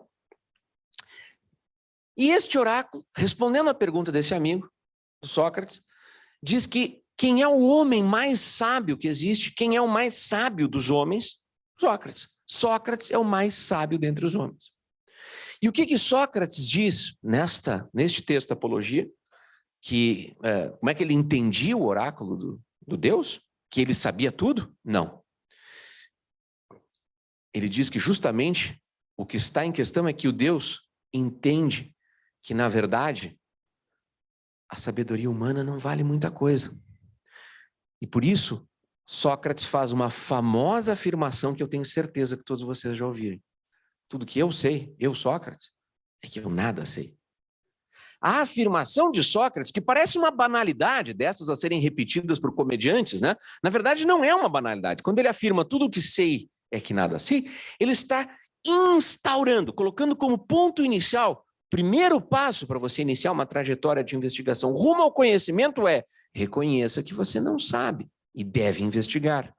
E este oráculo, respondendo à pergunta desse amigo, Sócrates, diz que quem é o homem mais sábio que existe, quem é o mais sábio dos homens? Sócrates. Sócrates é o mais sábio dentre os homens. E o que Sócrates diz neste texto da Apologia? Como é que ele entendia o oráculo do Deus? Que ele sabia tudo? Não. Ele diz que justamente o que está em questão é que o Deus entende que, na verdade, a sabedoria humana não vale muita coisa. E por isso, Sócrates faz uma famosa afirmação que eu tenho certeza que todos vocês já ouviram. Tudo que eu sei, eu, Sócrates, é que eu nada sei. A afirmação de Sócrates, que parece uma banalidade dessas a serem repetidas por comediantes, né? Na verdade, não é uma banalidade. Quando ele afirma tudo o que sei é que nada sei, ele está instaurando, colocando como ponto inicial, primeiro passo para você iniciar uma trajetória de investigação rumo ao conhecimento é reconheça que você não sabe e deve investigar.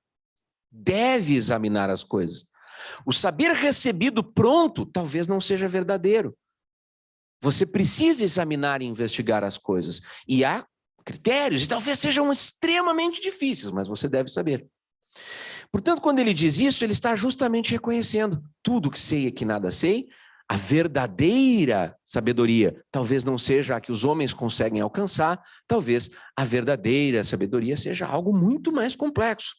Deve examinar as coisas. O saber recebido pronto talvez não seja verdadeiro. Você precisa examinar e investigar as coisas. E há critérios, e talvez sejam extremamente difíceis, mas você deve saber. Portanto, quando ele diz isso, ele está justamente reconhecendo tudo que sei e que nada sei. A verdadeira sabedoria talvez não seja a que os homens conseguem alcançar, talvez a verdadeira sabedoria seja algo muito mais complexo.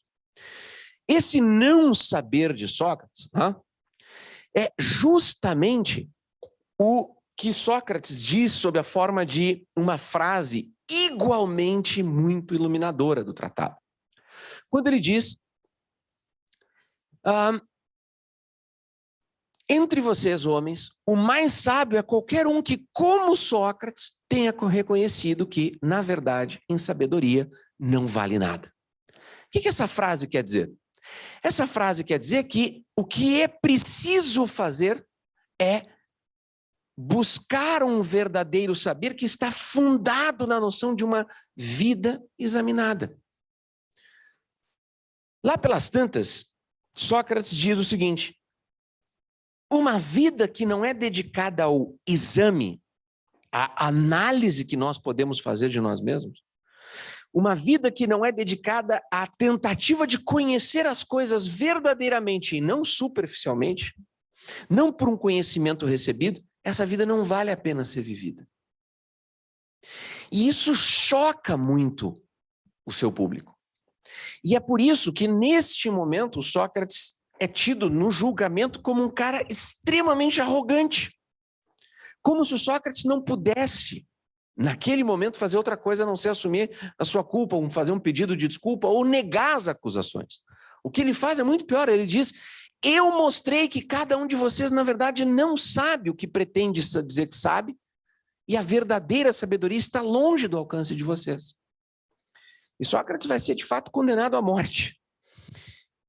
Esse não saber de Sócrates é justamente o que Sócrates diz sob a forma de uma frase igualmente muito iluminadora do tratado. Quando ele diz, entre vocês, homens, o mais sábio é qualquer um que, como Sócrates, tenha reconhecido que, na verdade, em sabedoria, não vale nada. O que essa frase quer dizer? Essa frase quer dizer que o que é preciso fazer é buscar um verdadeiro saber que está fundado na noção de uma vida examinada. Lá pelas tantas, Sócrates diz o seguinte: uma vida que não é dedicada ao exame, à análise que nós podemos fazer de nós mesmos, uma vida que não é dedicada à tentativa de conhecer as coisas verdadeiramente e não superficialmente, não por um conhecimento recebido, essa vida não vale a pena ser vivida. E isso choca muito o seu público. E é por isso que, neste momento, Sócrates é tido no julgamento como um cara extremamente arrogante. Como se o Sócrates não pudesse, naquele momento, fazer outra coisa a não ser assumir a sua culpa, ou fazer um pedido de desculpa, ou negar as acusações. O que ele faz é muito pior, ele diz: eu mostrei que cada um de vocês, na verdade, não sabe o que pretende dizer que sabe, e a verdadeira sabedoria está longe do alcance de vocês. E Sócrates vai ser, de fato, condenado à morte.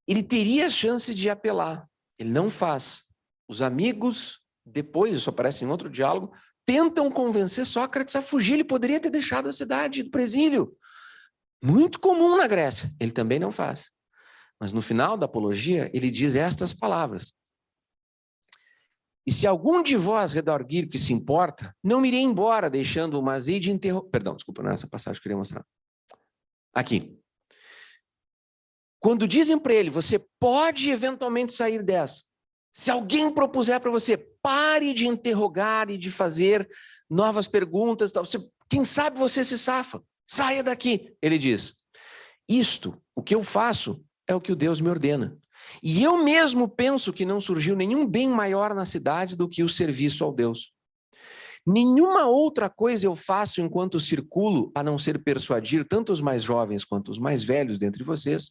Ele teria a chance de apelar. Ele não faz. Os amigos, depois, isso aparece em outro diálogo, tentam convencer Sócrates a fugir. Ele poderia ter deixado a cidade do presílio. Muito comum na Grécia. Ele também não faz. Mas no final da apologia, ele diz estas palavras. E se algum de vós redarguir que se importa, não me irei embora, deixando-o, mas hei de interromper. Perdão, desculpa, não era essa passagem que eu queria mostrar. Aqui. Quando dizem para ele, você pode eventualmente sair dessa. Se alguém propuser para você, pare de interrogar e de fazer novas perguntas, quem sabe você se safa. Saia daqui, ele diz. Isto, o que eu faço, é o que o Deus me ordena. E eu mesmo penso que não surgiu nenhum bem maior na cidade do que o serviço ao Deus. Nenhuma outra coisa eu faço enquanto circulo, a não ser persuadir tanto os mais jovens quanto os mais velhos dentre vocês,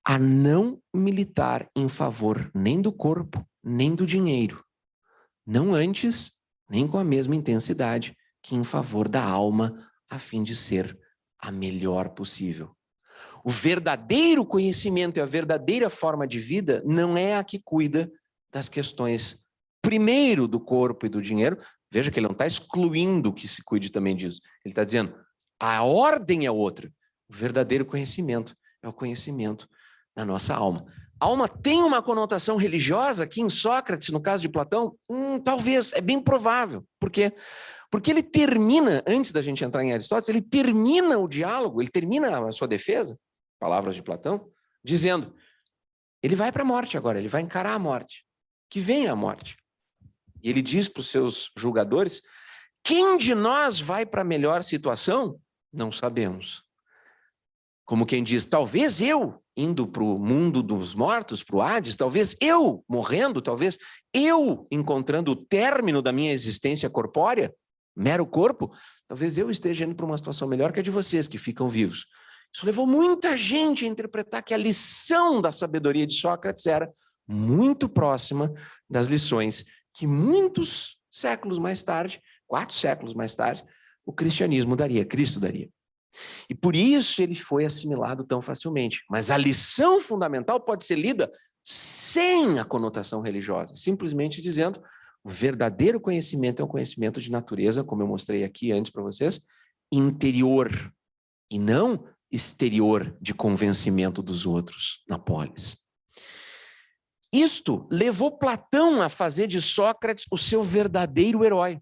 a não militar em favor nem do corpo, nem do dinheiro. Não antes, nem com a mesma intensidade que em favor da alma, a fim de ser a melhor possível. O verdadeiro conhecimento e a verdadeira forma de vida não é a que cuida das questões, primeiro, do corpo e do dinheiro. Veja que ele não está excluindo que se cuide também disso. Ele está dizendo, a ordem é outra. O verdadeiro conhecimento é o conhecimento da nossa alma. A alma tem uma conotação religiosa aqui em Sócrates, no caso de Platão? Talvez, é bem provável. Por quê? Porque ele termina, antes da gente entrar em Aristóteles, ele termina o diálogo, ele termina a sua defesa, palavras de Platão, dizendo, ele vai para a morte agora, ele vai encarar a morte, que venha a morte. E ele diz para os seus julgadores, quem de nós vai para a melhor situação? Não sabemos. Como quem diz, talvez eu indo para o mundo dos mortos, para o Hades, talvez eu morrendo, talvez eu encontrando o término da minha existência corpórea, mero corpo, talvez eu esteja indo para uma situação melhor que a de vocês que ficam vivos. Isso levou muita gente a interpretar que a lição da sabedoria de Sócrates era muito próxima das lições que muitos séculos mais tarde, 4 séculos mais tarde, o cristianismo daria, Cristo daria. E por isso ele foi assimilado tão facilmente. Mas a lição fundamental pode ser lida sem a conotação religiosa, simplesmente dizendo, o verdadeiro conhecimento é um conhecimento de natureza, como eu mostrei aqui antes para vocês, interior, e não exterior de convencimento dos outros na polis. Isto levou Platão a fazer de Sócrates o seu verdadeiro herói.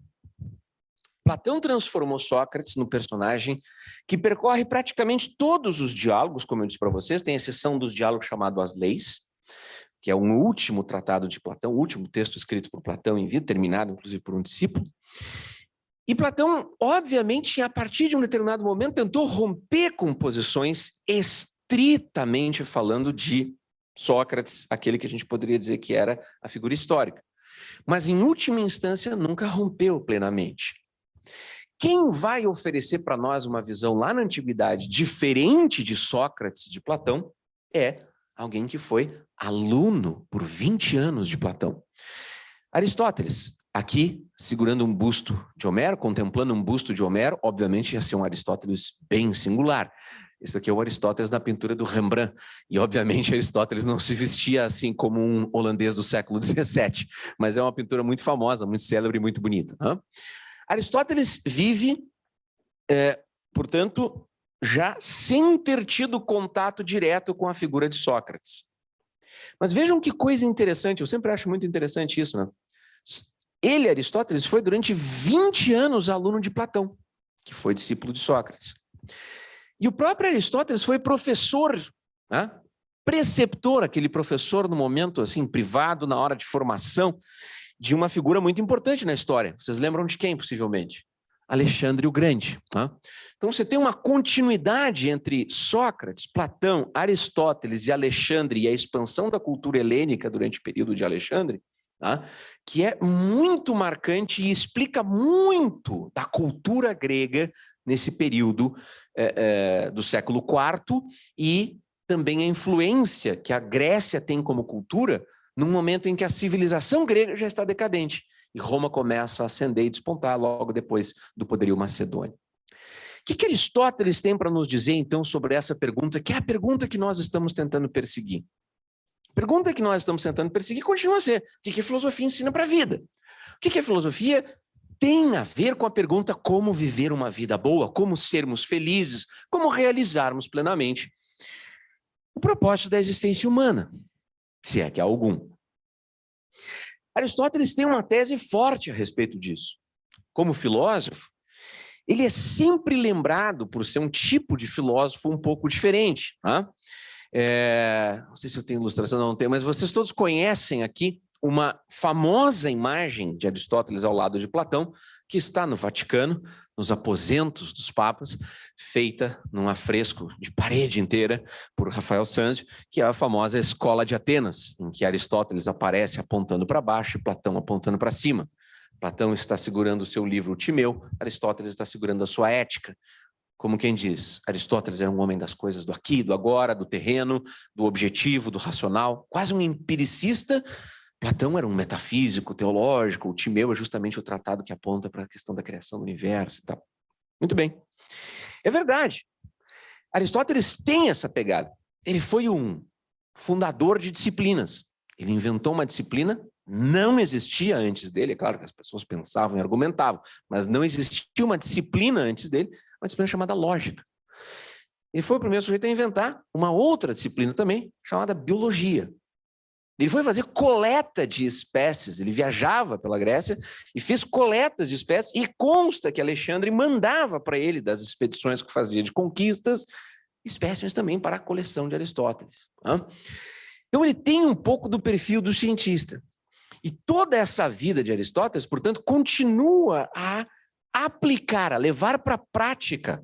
Platão transformou Sócrates no personagem que percorre praticamente todos os diálogos, como eu disse para vocês, tem exceção dos diálogos chamados As Leis, que é um último tratado de Platão, o último texto escrito por Platão em vida, terminado inclusive por um discípulo. E Platão, obviamente, a partir de um determinado momento, tentou romper com posições estritamente falando de Sócrates, aquele que a gente poderia dizer que era a figura histórica. Mas, em última instância, nunca rompeu plenamente. Quem vai oferecer para nós uma visão lá na antiguidade diferente de Sócrates, de Platão, é alguém que foi aluno por 20 anos de Platão. Aristóteles, aqui segurando um busto de Homero, contemplando um busto de Homero, obviamente ia ser um Aristóteles bem singular. Esse aqui é o Aristóteles na pintura do Rembrandt, e obviamente Aristóteles não se vestia assim como um holandês do século XVII, mas é uma pintura muito famosa, muito célebre e muito bonita. Aristóteles vive, portanto, já sem ter tido contato direto com a figura de Sócrates. Mas vejam que coisa interessante, eu sempre acho muito interessante isso, né? Ele, Aristóteles, foi durante 20 anos aluno de Platão, que foi discípulo de Sócrates. E o próprio Aristóteles foi professor, né? Preceptor, aquele professor no momento assim privado, na hora de formação, de uma figura muito importante na história. Vocês lembram de quem, possivelmente? Alexandre o Grande. Tá? Então você tem uma continuidade entre Sócrates, Platão, Aristóteles e Alexandre e a expansão da cultura helênica durante o período de Alexandre, tá? Que é muito marcante e explica muito da cultura grega nesse período do século IV e também a influência que a Grécia tem como cultura num momento em que a civilização grega já está decadente e Roma começa a ascender e despontar logo depois do poderio macedônio. O que Aristóteles tem para nos dizer, então, sobre essa pergunta, que é a pergunta que nós estamos tentando perseguir? A pergunta que nós estamos tentando perseguir continua a ser: o que a filosofia ensina para a vida? O que a filosofia tem a ver com a pergunta como viver uma vida boa, como sermos felizes, como realizarmos plenamente o propósito da existência humana, se é que há algum. Aristóteles tem uma tese forte a respeito disso. Como filósofo, ele é sempre lembrado por ser um tipo de filósofo um pouco diferente. Tá? Não sei se eu tenho ilustração, não tenho, mas vocês todos conhecem aqui uma famosa imagem de Aristóteles ao lado de Platão, que está no Vaticano, nos aposentos dos papas, feita num afresco de parede inteira por Rafael Sanzio, que é a famosa Escola de Atenas, em que Aristóteles aparece apontando para baixo e Platão apontando para cima. Platão está segurando o seu livro o Timeu, Aristóteles está segurando a sua Ética. Como quem diz, Aristóteles era um homem das coisas do aqui, do agora, do terreno, do objetivo, do racional, quase um empiricista. Platão era um metafísico, teológico, o Timeu é justamente o tratado que aponta para a questão da criação do universo e tal. Muito bem. É verdade. Aristóteles tem essa pegada. Ele foi um fundador de disciplinas. Ele inventou uma disciplina, não existia antes dele, é claro que as pessoas pensavam e argumentavam, mas não existia uma disciplina antes dele, uma disciplina chamada lógica. Ele foi o primeiro sujeito a inventar uma outra disciplina também, chamada biologia. Ele foi fazer coleta de espécies, ele viajava pela Grécia e fez coletas de espécies, e consta que Alexandre mandava para ele, das expedições que fazia de conquistas, espécimes também para a coleção de Aristóteles. Então ele tem um pouco do perfil do cientista. E toda essa vida de Aristóteles, portanto, continua a aplicar, a levar para a prática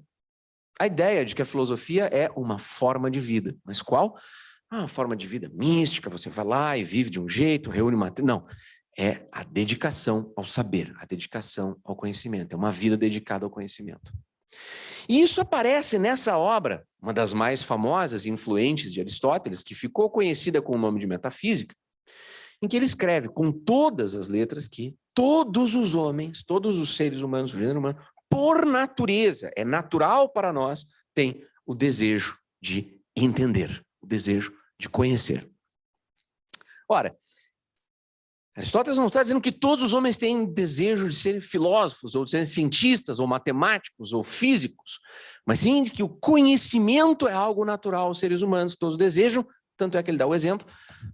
a ideia de que a filosofia é uma forma de vida. Mas qual? Uma forma de vida mística, você vai lá e vive de um jeito, reúne matéria. Não, é a dedicação ao saber, a dedicação ao conhecimento. É uma vida dedicada ao conhecimento. E isso aparece nessa obra, uma das mais famosas e influentes de Aristóteles, que ficou conhecida com o nome de Metafísica, em que ele escreve com todas as letras que todos os homens, todos os seres humanos, o gênero humano, por natureza, é natural para nós, tem o desejo de entender, o desejo de conhecer. Ora, Aristóteles não está dizendo que todos os homens têm desejo de serem filósofos, ou de serem cientistas, ou matemáticos, ou físicos, mas sim de que o conhecimento é algo natural aos seres humanos, que todos desejam. Tanto é que ele dá o exemplo,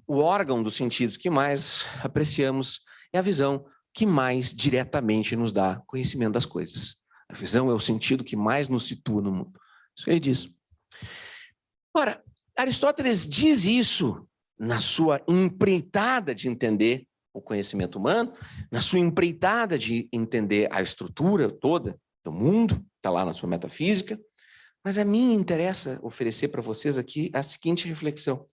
o órgão dos sentidos que mais apreciamos é a visão que mais diretamente nos dá conhecimento das coisas. A visão é o sentido que mais nos situa no mundo. Isso que ele diz. Ora, Aristóteles diz isso na sua empreitada de entender o conhecimento humano, na sua empreitada de entender a estrutura toda do mundo, está lá na sua metafísica, mas a mim interessa oferecer para vocês aqui a seguinte reflexão. O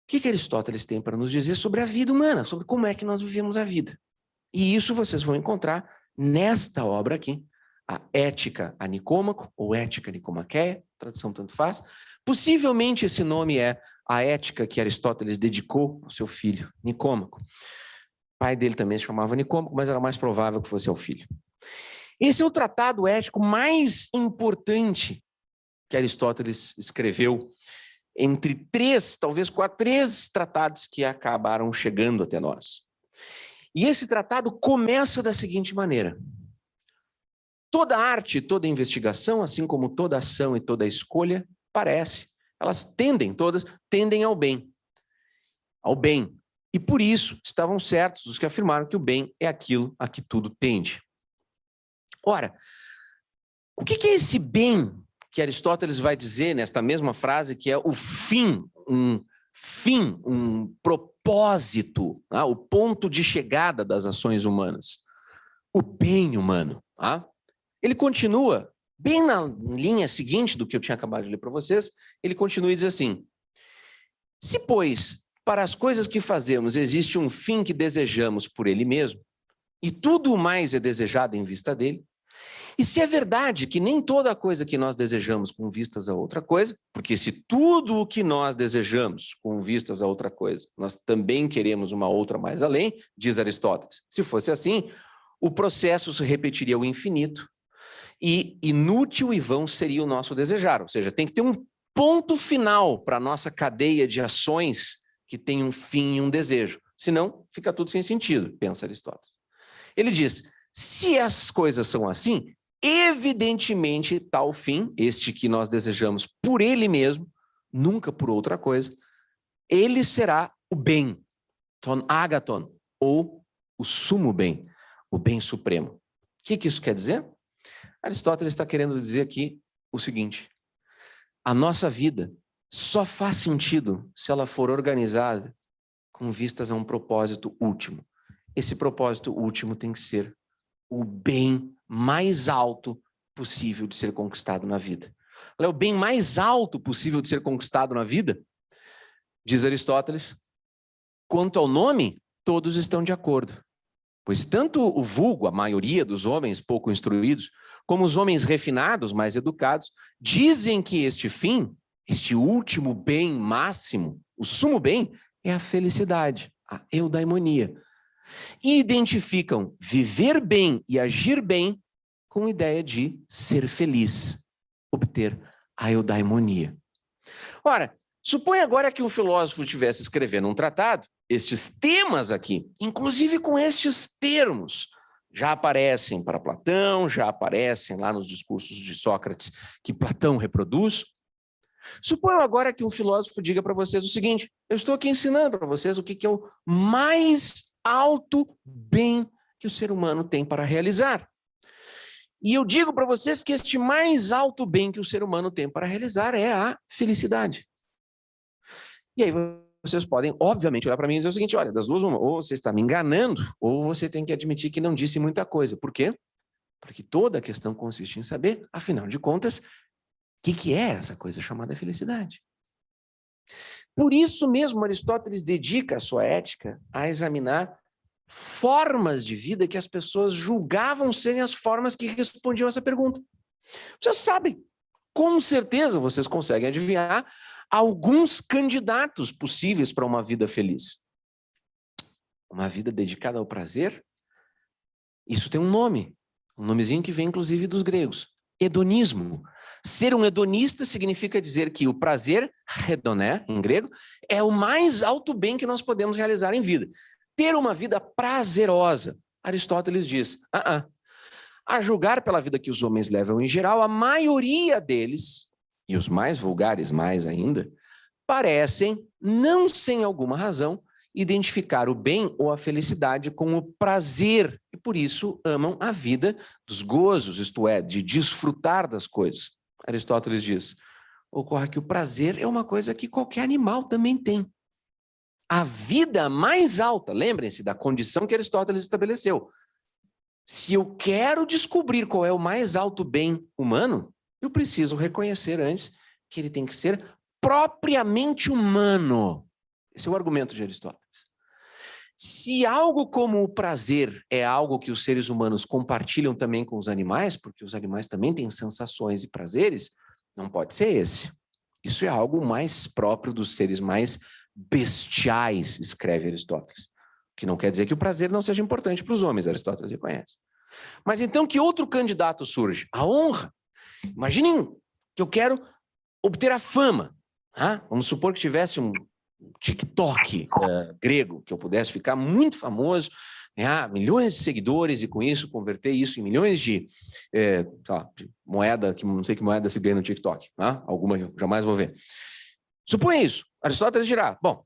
que Aristóteles tem para nos dizer sobre a vida humana, sobre como é que nós vivemos a vida? E isso vocês vão encontrar nesta obra aqui, a Ética a Nicômaco, ou Ética Nicomaqueia, tradução tanto faz. Possivelmente esse nome é a ética que Aristóteles dedicou ao seu filho, Nicômaco. O pai dele também se chamava Nicômaco, mas era mais provável que fosse ao filho. Esse é o tratado ético mais importante que Aristóteles escreveu, entre três tratados que acabaram chegando até nós. E esse tratado começa da seguinte maneira: toda arte, toda investigação, assim como toda ação e toda escolha, elas todas tendem ao bem. Ao bem. E por isso estavam certos os que afirmaram que o bem é aquilo a que tudo tende. Ora, o que é esse bem que Aristóteles vai dizer nesta mesma frase, que é o fim, um propósito, o ponto de chegada das ações humanas? O bem humano. Ele continua, bem na linha seguinte do que eu tinha acabado de ler para vocês, ele continua e diz assim: se, pois, para as coisas que fazemos existe um fim que desejamos por ele mesmo, e tudo mais é desejado em vista dele, E se é verdade que nem toda coisa que nós desejamos com vistas a outra coisa, porque se tudo o que nós desejamos com vistas a outra coisa, nós também queremos uma outra mais além, diz Aristóteles. Se fosse assim, o processo se repetiria ao infinito e inútil e vão seria o nosso desejar. Ou seja, tem que ter um ponto final para a nossa cadeia de ações que tem um fim e um desejo. Senão, fica tudo sem sentido, pensa Aristóteles. Ele diz, se as coisas são assim, evidentemente, tal fim, este que nós desejamos por ele mesmo, nunca por outra coisa, ele será o bem, ton agathon, ou o sumo bem, o bem supremo. O que isso quer dizer? Aristóteles está querendo dizer aqui o seguinte, a nossa vida só faz sentido se ela for organizada com vistas a um propósito último. Esse propósito último tem que ser o bem mais alto possível de ser conquistado na vida. É o bem mais alto possível de ser conquistado na vida, diz Aristóteles, quanto ao nome, todos estão de acordo. Pois tanto o vulgo, a maioria dos homens pouco instruídos, como os homens refinados, mais educados, dizem que este fim, este último bem máximo, o sumo bem, é a felicidade, a eudaimonia. E identificam viver bem e agir bem com a ideia de ser feliz, obter a eudaimonia. Ora, suponha agora que um filósofo estivesse escrevendo um tratado, estes temas aqui, inclusive com estes termos, já aparecem para Platão, já aparecem lá nos discursos de Sócrates que Platão reproduz. Suponha agora que um filósofo diga para vocês o seguinte, eu estou aqui ensinando para vocês o que é o mais alto bem que o ser humano tem para realizar. E eu digo para vocês que este mais alto bem que o ser humano tem para realizar é a felicidade. E aí vocês podem, obviamente, olhar para mim e dizer o seguinte, olha, das duas uma, ou você está me enganando, ou você tem que admitir que não disse muita coisa. Por quê? Porque toda a questão consiste em saber, afinal de contas, o que é essa coisa chamada felicidade. Por isso mesmo, Aristóteles dedica a sua ética a examinar formas de vida que as pessoas julgavam serem as formas que respondiam a essa pergunta. Vocês sabem, com certeza vocês conseguem adivinhar alguns candidatos possíveis para uma vida feliz. Uma vida dedicada ao prazer, isso tem um nome, um nomezinho que vem inclusive dos gregos, hedonismo. Ser um hedonista significa dizer que o prazer, hedoné, em grego, é o mais alto bem que nós podemos realizar em vida. Ter uma vida prazerosa. Aristóteles diz, a julgar pela vida que os homens levam em geral, a maioria deles, e os mais vulgares mais ainda, parecem, não sem alguma razão, identificar o bem ou a felicidade com o prazer, e por isso amam a vida dos gozos, isto é, de desfrutar das coisas. Aristóteles diz, ocorre que o prazer é uma coisa que qualquer animal também tem. A vida mais alta, lembrem-se da condição que Aristóteles estabeleceu. Se eu quero descobrir qual é o mais alto bem humano, eu preciso reconhecer antes que ele tem que ser propriamente humano. Esse é o argumento de Aristóteles. Se algo como o prazer é algo que os seres humanos compartilham também com os animais, porque os animais também têm sensações e prazeres, não pode ser esse. Isso é algo mais próprio dos seres mais bestiais, escreve Aristóteles. Que não quer dizer que o prazer não seja importante para os homens, Aristóteles reconhece. Mas então que outro candidato surge? A honra. Imaginem que eu quero obter a fama. Vamos supor que tivesse um TikTok grego, que eu pudesse ficar muito famoso, ganhar milhões de seguidores e com isso converter isso em milhões de moeda, que não sei que moeda se ganha no TikTok, alguma que eu jamais vou ver. Suponha isso, Aristóteles dirá, bom,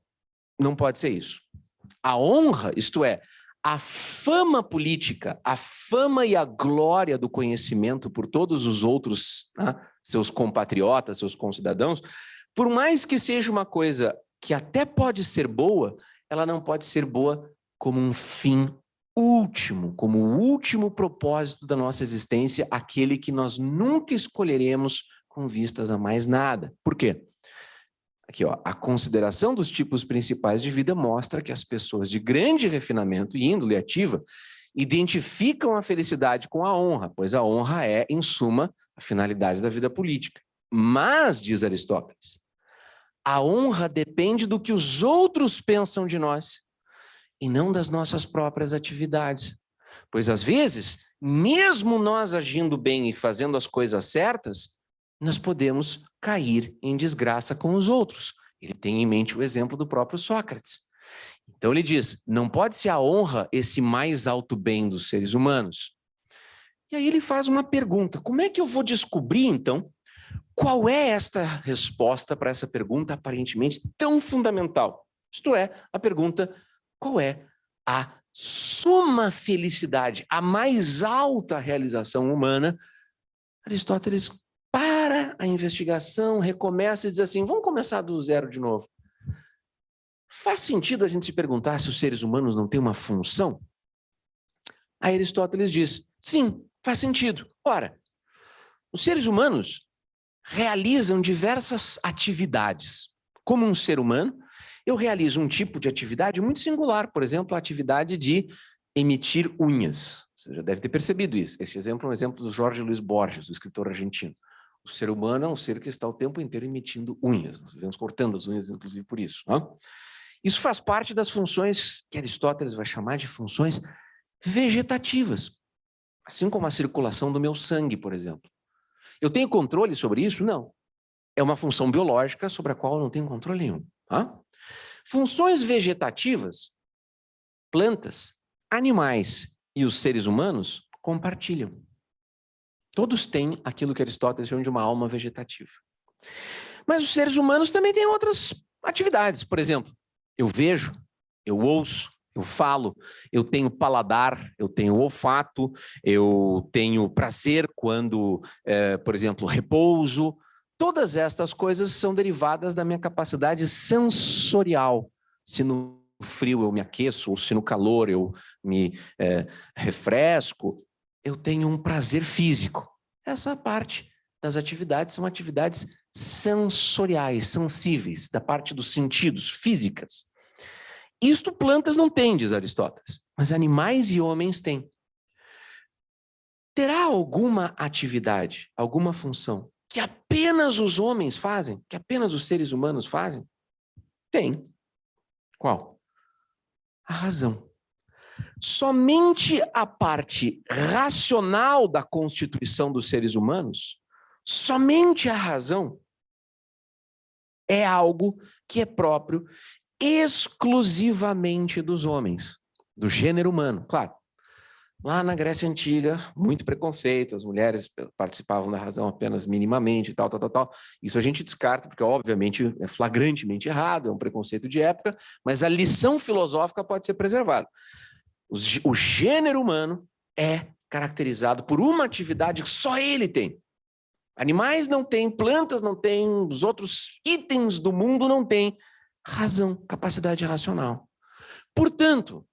não pode ser isso. A honra, isto é, a fama política, a fama e a glória do conhecimento por todos os outros, seus compatriotas, seus concidadãos, por mais que seja uma coisa que até pode ser boa, ela não pode ser boa como um fim último, como o último propósito da nossa existência, aquele que nós nunca escolheremos com vistas a mais nada. Por quê? Aqui, a consideração dos tipos principais de vida mostra que as pessoas de grande refinamento e índole ativa identificam a felicidade com a honra, pois a honra é, em suma, a finalidade da vida política. Mas, diz Aristóteles, a honra depende do que os outros pensam de nós e não das nossas próprias atividades. Pois, às vezes, mesmo nós agindo bem e fazendo as coisas certas, nós podemos cair em desgraça com os outros. Ele tem em mente o exemplo do próprio Sócrates. Então ele diz, não pode ser a honra esse mais alto bem dos seres humanos. E aí ele faz uma pergunta, como é que eu vou descobrir, então, qual é esta resposta para essa pergunta aparentemente tão fundamental? Isto é, a pergunta, qual é a suma felicidade, a mais alta realização humana? Aristóteles para a investigação, recomeça e diz assim, vamos começar do zero de novo. Faz sentido a gente se perguntar se os seres humanos não têm uma função? Aí Aristóteles diz, sim, faz sentido. Ora, os seres humanos realizam diversas atividades. Como um ser humano, eu realizo um tipo de atividade muito singular, por exemplo, a atividade de emitir unhas. Você já deve ter percebido isso. Esse exemplo é um exemplo do Jorge Luiz Borges, o escritor argentino. O ser humano é um ser que está o tempo inteiro emitindo unhas. Nós vivemos cortando as unhas, inclusive, por isso. Não? Isso faz parte das funções que Aristóteles vai chamar de funções vegetativas. Assim como a circulação do meu sangue, por exemplo. Eu tenho controle sobre isso? Não. É uma função biológica sobre a qual eu não tenho controle nenhum. Tá? Funções vegetativas, plantas, animais e os seres humanos compartilham. Todos têm aquilo que Aristóteles chama de uma alma vegetativa. Mas os seres humanos também têm outras atividades. Por exemplo, eu vejo, eu ouço, eu falo, eu tenho paladar, eu tenho olfato, eu tenho prazer quando, por exemplo, repouso. Todas estas coisas são derivadas da minha capacidade sensorial. Se no frio eu me aqueço, ou se no calor eu me refresco, eu tenho um prazer físico. Essa parte das atividades são atividades sensoriais, sensíveis, da parte dos sentidos, físicas. Isto plantas não têm, diz Aristóteles, mas animais e homens têm. Terá alguma atividade, alguma função que apenas os homens fazem, que apenas os seres humanos fazem? Tem. Qual? A razão. Somente a parte racional da constituição dos seres humanos, somente a razão, é algo que é próprio exclusivamente dos homens, do gênero humano. Claro, lá na Grécia Antiga, muito preconceito, as mulheres participavam da razão apenas minimamente, tal. Isso a gente descarta, porque obviamente é flagrantemente errado, é um preconceito de época, mas a lição filosófica pode ser preservada. O gênero humano é caracterizado por uma atividade que só ele tem. Animais não têm, plantas não têm, os outros itens do mundo não têm razão, capacidade racional. Portanto,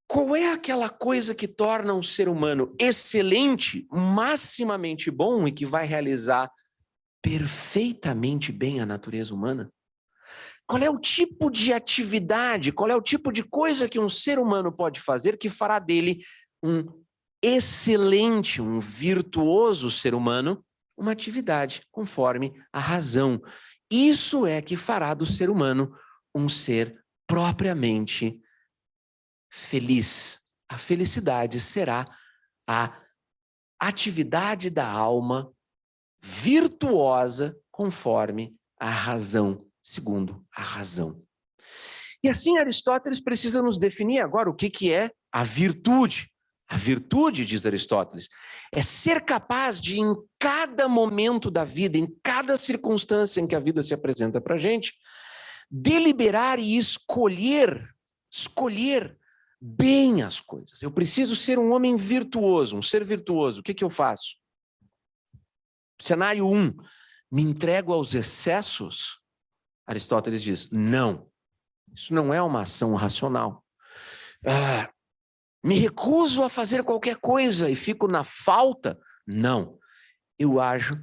qual é aquela coisa que torna um ser humano excelente, maximamente bom e que vai realizar perfeitamente bem a natureza humana? Qual é o tipo de atividade, qual é o tipo de coisa que um ser humano pode fazer que fará dele um excelente, um virtuoso ser humano, uma atividade conforme a razão. Isso é que fará do ser humano um ser propriamente feliz. A felicidade será a atividade da alma virtuosa conforme a razão, segundo a razão. E assim Aristóteles precisa nos definir agora o que é a virtude. A virtude, diz Aristóteles, é ser capaz de, em cada momento da vida, em cada circunstância em que a vida se apresenta para a gente, deliberar e escolher bem as coisas. Eu preciso ser um homem virtuoso, um ser virtuoso. O que eu faço? Cenário 1, me entrego aos excessos? Aristóteles diz, não. Isso não é uma ação racional. Me recuso a fazer qualquer coisa e fico na falta? Não. Eu ajo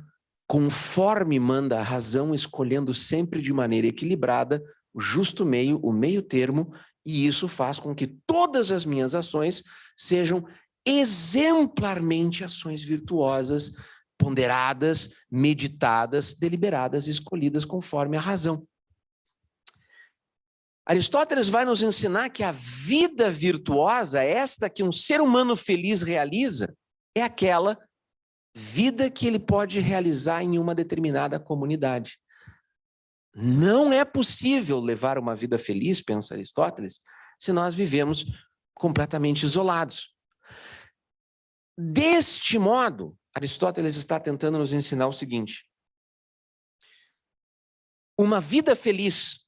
conforme manda a razão, escolhendo sempre de maneira equilibrada o justo meio, o meio termo E isso faz com que todas as minhas ações sejam exemplarmente ações virtuosas, ponderadas, meditadas, deliberadas, escolhidas conforme a razão. Aristóteles vai nos ensinar que a vida virtuosa, esta que um ser humano feliz realiza, é aquela vida que ele pode realizar em uma determinada comunidade. Não é possível levar uma vida feliz, pensa Aristóteles, se nós vivemos completamente isolados. Deste modo, Aristóteles está tentando nos ensinar o seguinte: uma vida feliz,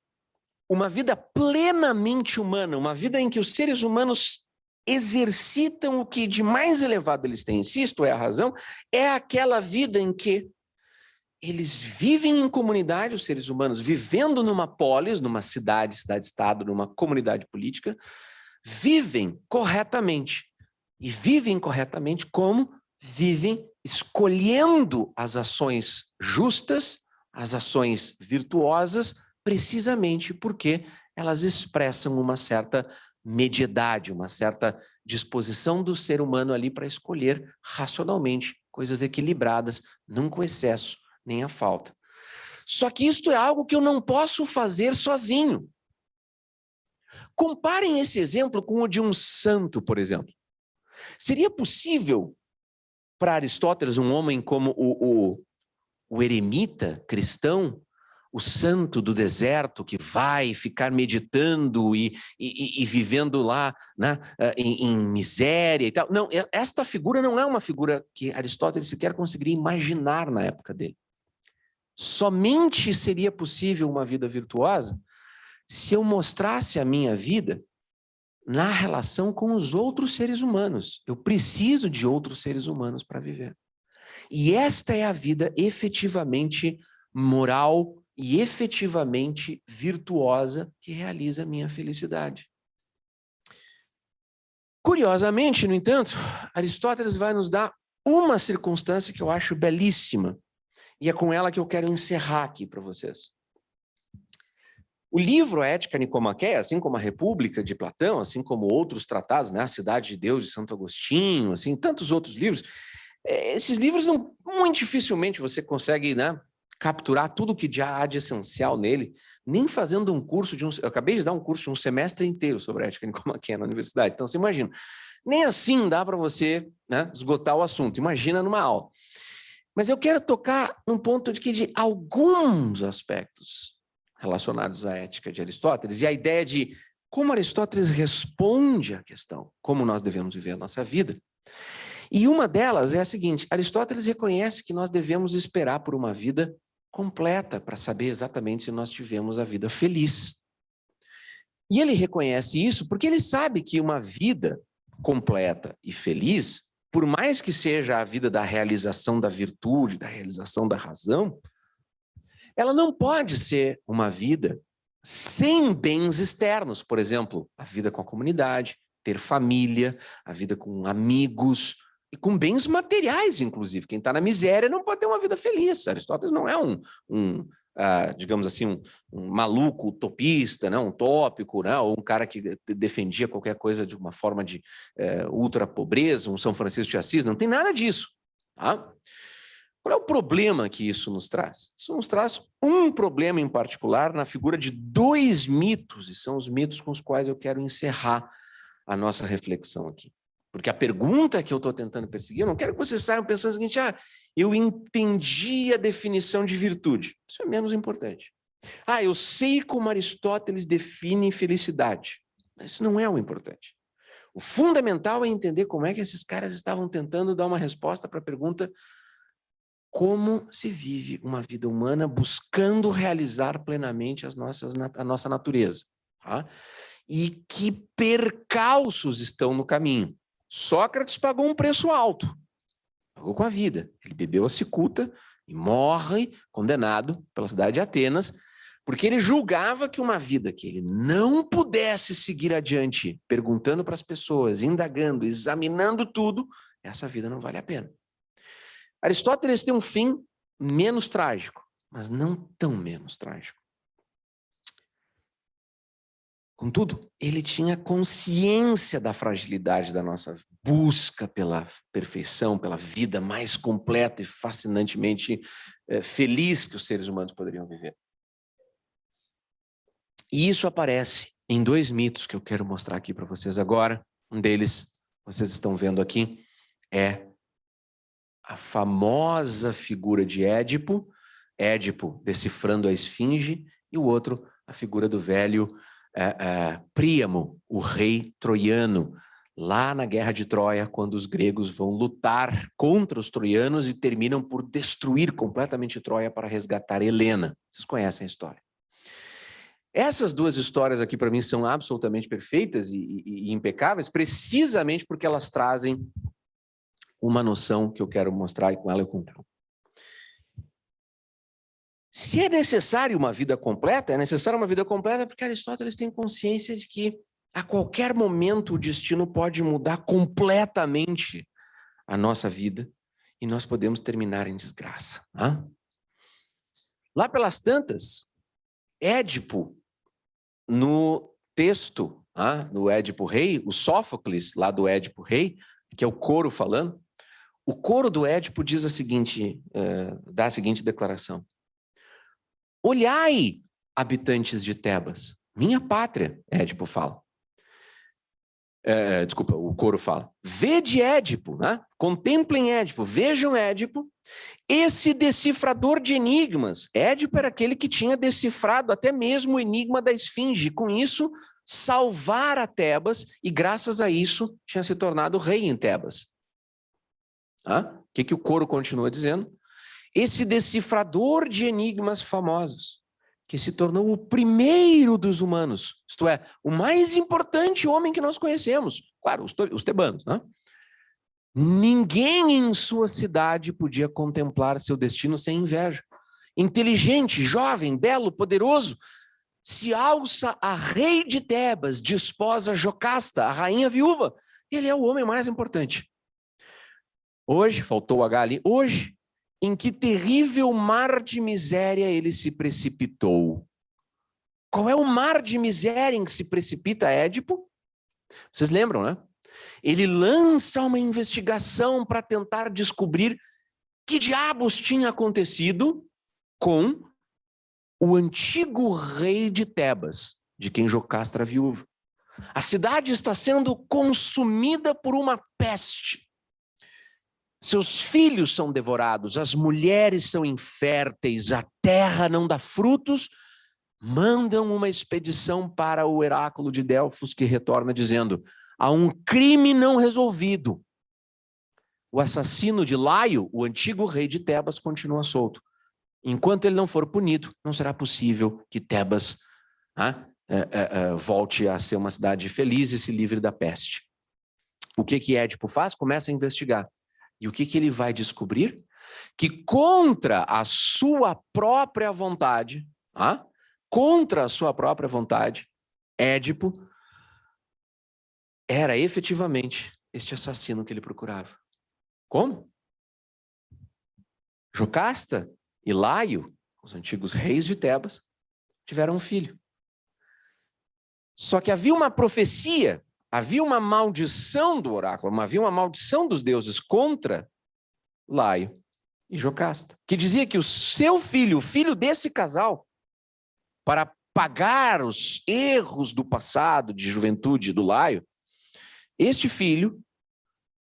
uma vida plenamente humana, uma vida em que os seres humanos exercitam o que de mais elevado eles têm, se isto é a razão, é aquela vida em que eles vivem em comunidade, os seres humanos vivendo numa polis, numa cidade, cidade-estado, numa comunidade política, vivem corretamente. E vivem corretamente como vivem escolhendo as ações justas, as ações virtuosas, precisamente porque elas expressam uma certa mediedade, uma certa disposição do ser humano ali para escolher racionalmente coisas equilibradas, não com excesso nem a falta. Só que isto é algo que eu não posso fazer sozinho. Comparem esse exemplo com o de um santo, por exemplo. Seria possível para Aristóteles, um homem como o eremita cristão, o santo do deserto que vai ficar meditando e vivendo lá, né, em miséria e tal? Não, esta figura não é uma figura que Aristóteles sequer conseguiria imaginar na época dele. Somente seria possível uma vida virtuosa se eu mostrasse a minha vida na relação com os outros seres humanos. Eu preciso de outros seres humanos para viver. E esta é a vida efetivamente moral e efetivamente virtuosa que realiza a minha felicidade. Curiosamente, no entanto, Aristóteles vai nos dar uma circunstância que eu acho belíssima, e é com ela que eu quero encerrar aqui para vocês. O livro A Ética Nicomaqueia, assim como a República de Platão, assim como outros tratados, né, A Cidade de Deus de Santo Agostinho, assim, tantos outros livros, esses livros muito dificilmente você consegue, né, capturar tudo o que já há de essencial nele, nem fazendo um curso eu acabei de dar um curso de um semestre inteiro sobre a Ética Nicomaqueia na universidade, então você imagina, nem assim dá para você, né, esgotar o assunto, imagina numa aula. Mas eu quero tocar num ponto de alguns aspectos relacionados à ética de Aristóteles e a ideia de como Aristóteles responde à questão, como nós devemos viver a nossa vida. E uma delas é a seguinte: Aristóteles reconhece que nós devemos esperar por uma vida completa para saber exatamente se nós tivemos a vida feliz. E ele reconhece isso porque ele sabe que uma vida completa e feliz, por mais que seja a vida da realização da virtude, da realização da razão, ela não pode ser uma vida sem bens externos. Por exemplo, a vida com a comunidade, ter família, a vida com amigos e com bens materiais, inclusive. Quem está na miséria não pode ter uma vida feliz. Aristóteles não é digamos assim, um maluco utopista, não, um utópico, não, ou um cara que defendia qualquer coisa de uma forma de ultra pobreza, um São Francisco de Assis, não tem nada disso. Tá? Qual é o problema que isso nos traz? Isso nos traz um problema em particular na figura de dois mitos, e são os mitos com os quais eu quero encerrar a nossa reflexão aqui. Porque a pergunta que eu estou tentando perseguir, eu não quero que vocês saiam pensando o seguinte: eu entendi a definição de virtude. Isso é menos importante. Eu sei como Aristóteles define felicidade. Isso não é o importante. O fundamental é entender como é que esses caras estavam tentando dar uma resposta para a pergunta: como se vive uma vida humana buscando realizar plenamente a nossa natureza. Tá? E que percalços estão no caminho. Sócrates pagou um preço alto. Pagou com a vida. Ele bebeu a cicuta e morre condenado pela cidade de Atenas, porque ele julgava que uma vida que ele não pudesse seguir adiante, perguntando para as pessoas, indagando, examinando tudo, essa vida não vale a pena. Aristóteles tem um fim menos trágico, mas não tão menos trágico. Contudo, ele tinha consciência da fragilidade da nossa busca pela perfeição, pela vida mais completa e fascinantemente feliz que os seres humanos poderiam viver. E isso aparece em dois mitos que eu quero mostrar aqui para vocês agora. Um deles, vocês estão vendo aqui, é a famosa figura de Édipo, Édipo decifrando a esfinge, e o outro, a figura do velho Príamo, o rei troiano, lá na Guerra de Troia, quando os gregos vão lutar contra os troianos e terminam por destruir completamente Troia para resgatar Helena. Vocês conhecem a história. Essas duas histórias aqui, para mim, são absolutamente perfeitas e impecáveis, precisamente porque elas trazem uma noção que eu quero mostrar e com ela eu concluo. Se é necessário uma vida completa, é necessária uma vida completa porque Aristóteles tem consciência de que a qualquer momento o destino pode mudar completamente a nossa vida e nós podemos terminar em desgraça. Lá pelas tantas, Édipo, no texto do Édipo Rei, o Sófocles, lá do Édipo Rei, que é o coro falando, o coro do Édipo diz dá a seguinte declaração: olhai, habitantes de Tebas, minha pátria, Édipo fala. Desculpa, o coro fala. Vede Édipo, contemplem Édipo, vejam Édipo, esse decifrador de enigmas. Édipo era aquele que tinha decifrado até mesmo o enigma da esfinge, com isso salvara Tebas e graças a isso tinha se tornado rei em Tebas. O que o coro continua dizendo? Esse decifrador de enigmas famosos, que se tornou o primeiro dos humanos, isto é, o mais importante homem que nós conhecemos. Claro, os tebanos, Ninguém em sua cidade podia contemplar seu destino sem inveja. Inteligente, jovem, belo, poderoso, se alça a rei de Tebas, desposa Jocasta, a rainha viúva. Ele é o homem mais importante. Hoje, faltou o H ali, hoje, em que terrível mar de miséria ele se precipitou. Qual é o mar de miséria em que se precipita Édipo? Vocês lembram, né? Ele lança uma investigação para tentar descobrir que diabos tinha acontecido com o antigo rei de Tebas, de quem Jocasta era viúva. A cidade está sendo consumida por uma peste. Seus filhos são devorados, as mulheres são inférteis, a terra não dá frutos. Mandam uma expedição para o oráculo de Delfos, que retorna dizendo: há um crime não resolvido. O assassino de Laio, o antigo rei de Tebas, continua solto. Enquanto ele não for punido, não será possível que Tebas volte a ser uma cidade feliz e se livre da peste. O que Édipo faz? Começa a investigar. E o que ele vai descobrir? Que contra a sua própria vontade, Édipo era efetivamente este assassino que ele procurava. Como? Jocasta e Laio, os antigos reis de Tebas, tiveram um filho. Só que havia uma profecia, havia uma maldição do oráculo, havia uma maldição dos deuses contra Laio e Jocasta, que dizia que o seu filho, o filho desse casal, para pagar os erros do passado, de juventude do Laio, este filho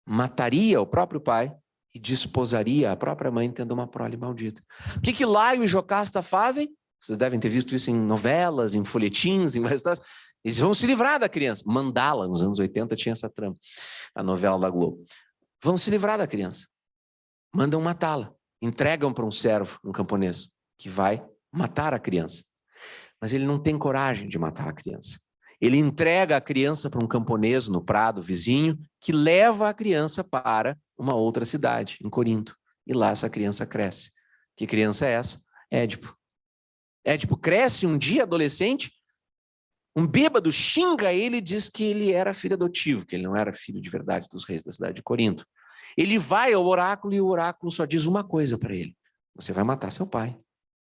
mataria o próprio pai e desposaria a própria mãe, tendo uma prole maldita. O que Laio e Jocasta fazem? Vocês devem ter visto isso em novelas, em folhetins, em várias histórias. Eles vão se livrar da criança. Mandala, nos anos 80, tinha essa trama, a novela da Globo. Vão se livrar da criança. Mandam matá-la. Entregam para um servo, um camponês, que vai matar a criança. Mas ele não tem coragem de matar a criança. Ele entrega a criança para um camponês no prado vizinho, que leva a criança para uma outra cidade, em Corinto. E lá essa criança cresce. Que criança é essa? Édipo. Édipo cresce um dia, adolescente, um bêbado xinga ele e diz que ele era filho adotivo, que ele não era filho de verdade dos reis da cidade de Corinto. Ele vai ao oráculo e o oráculo só diz uma coisa para ele: você vai matar seu pai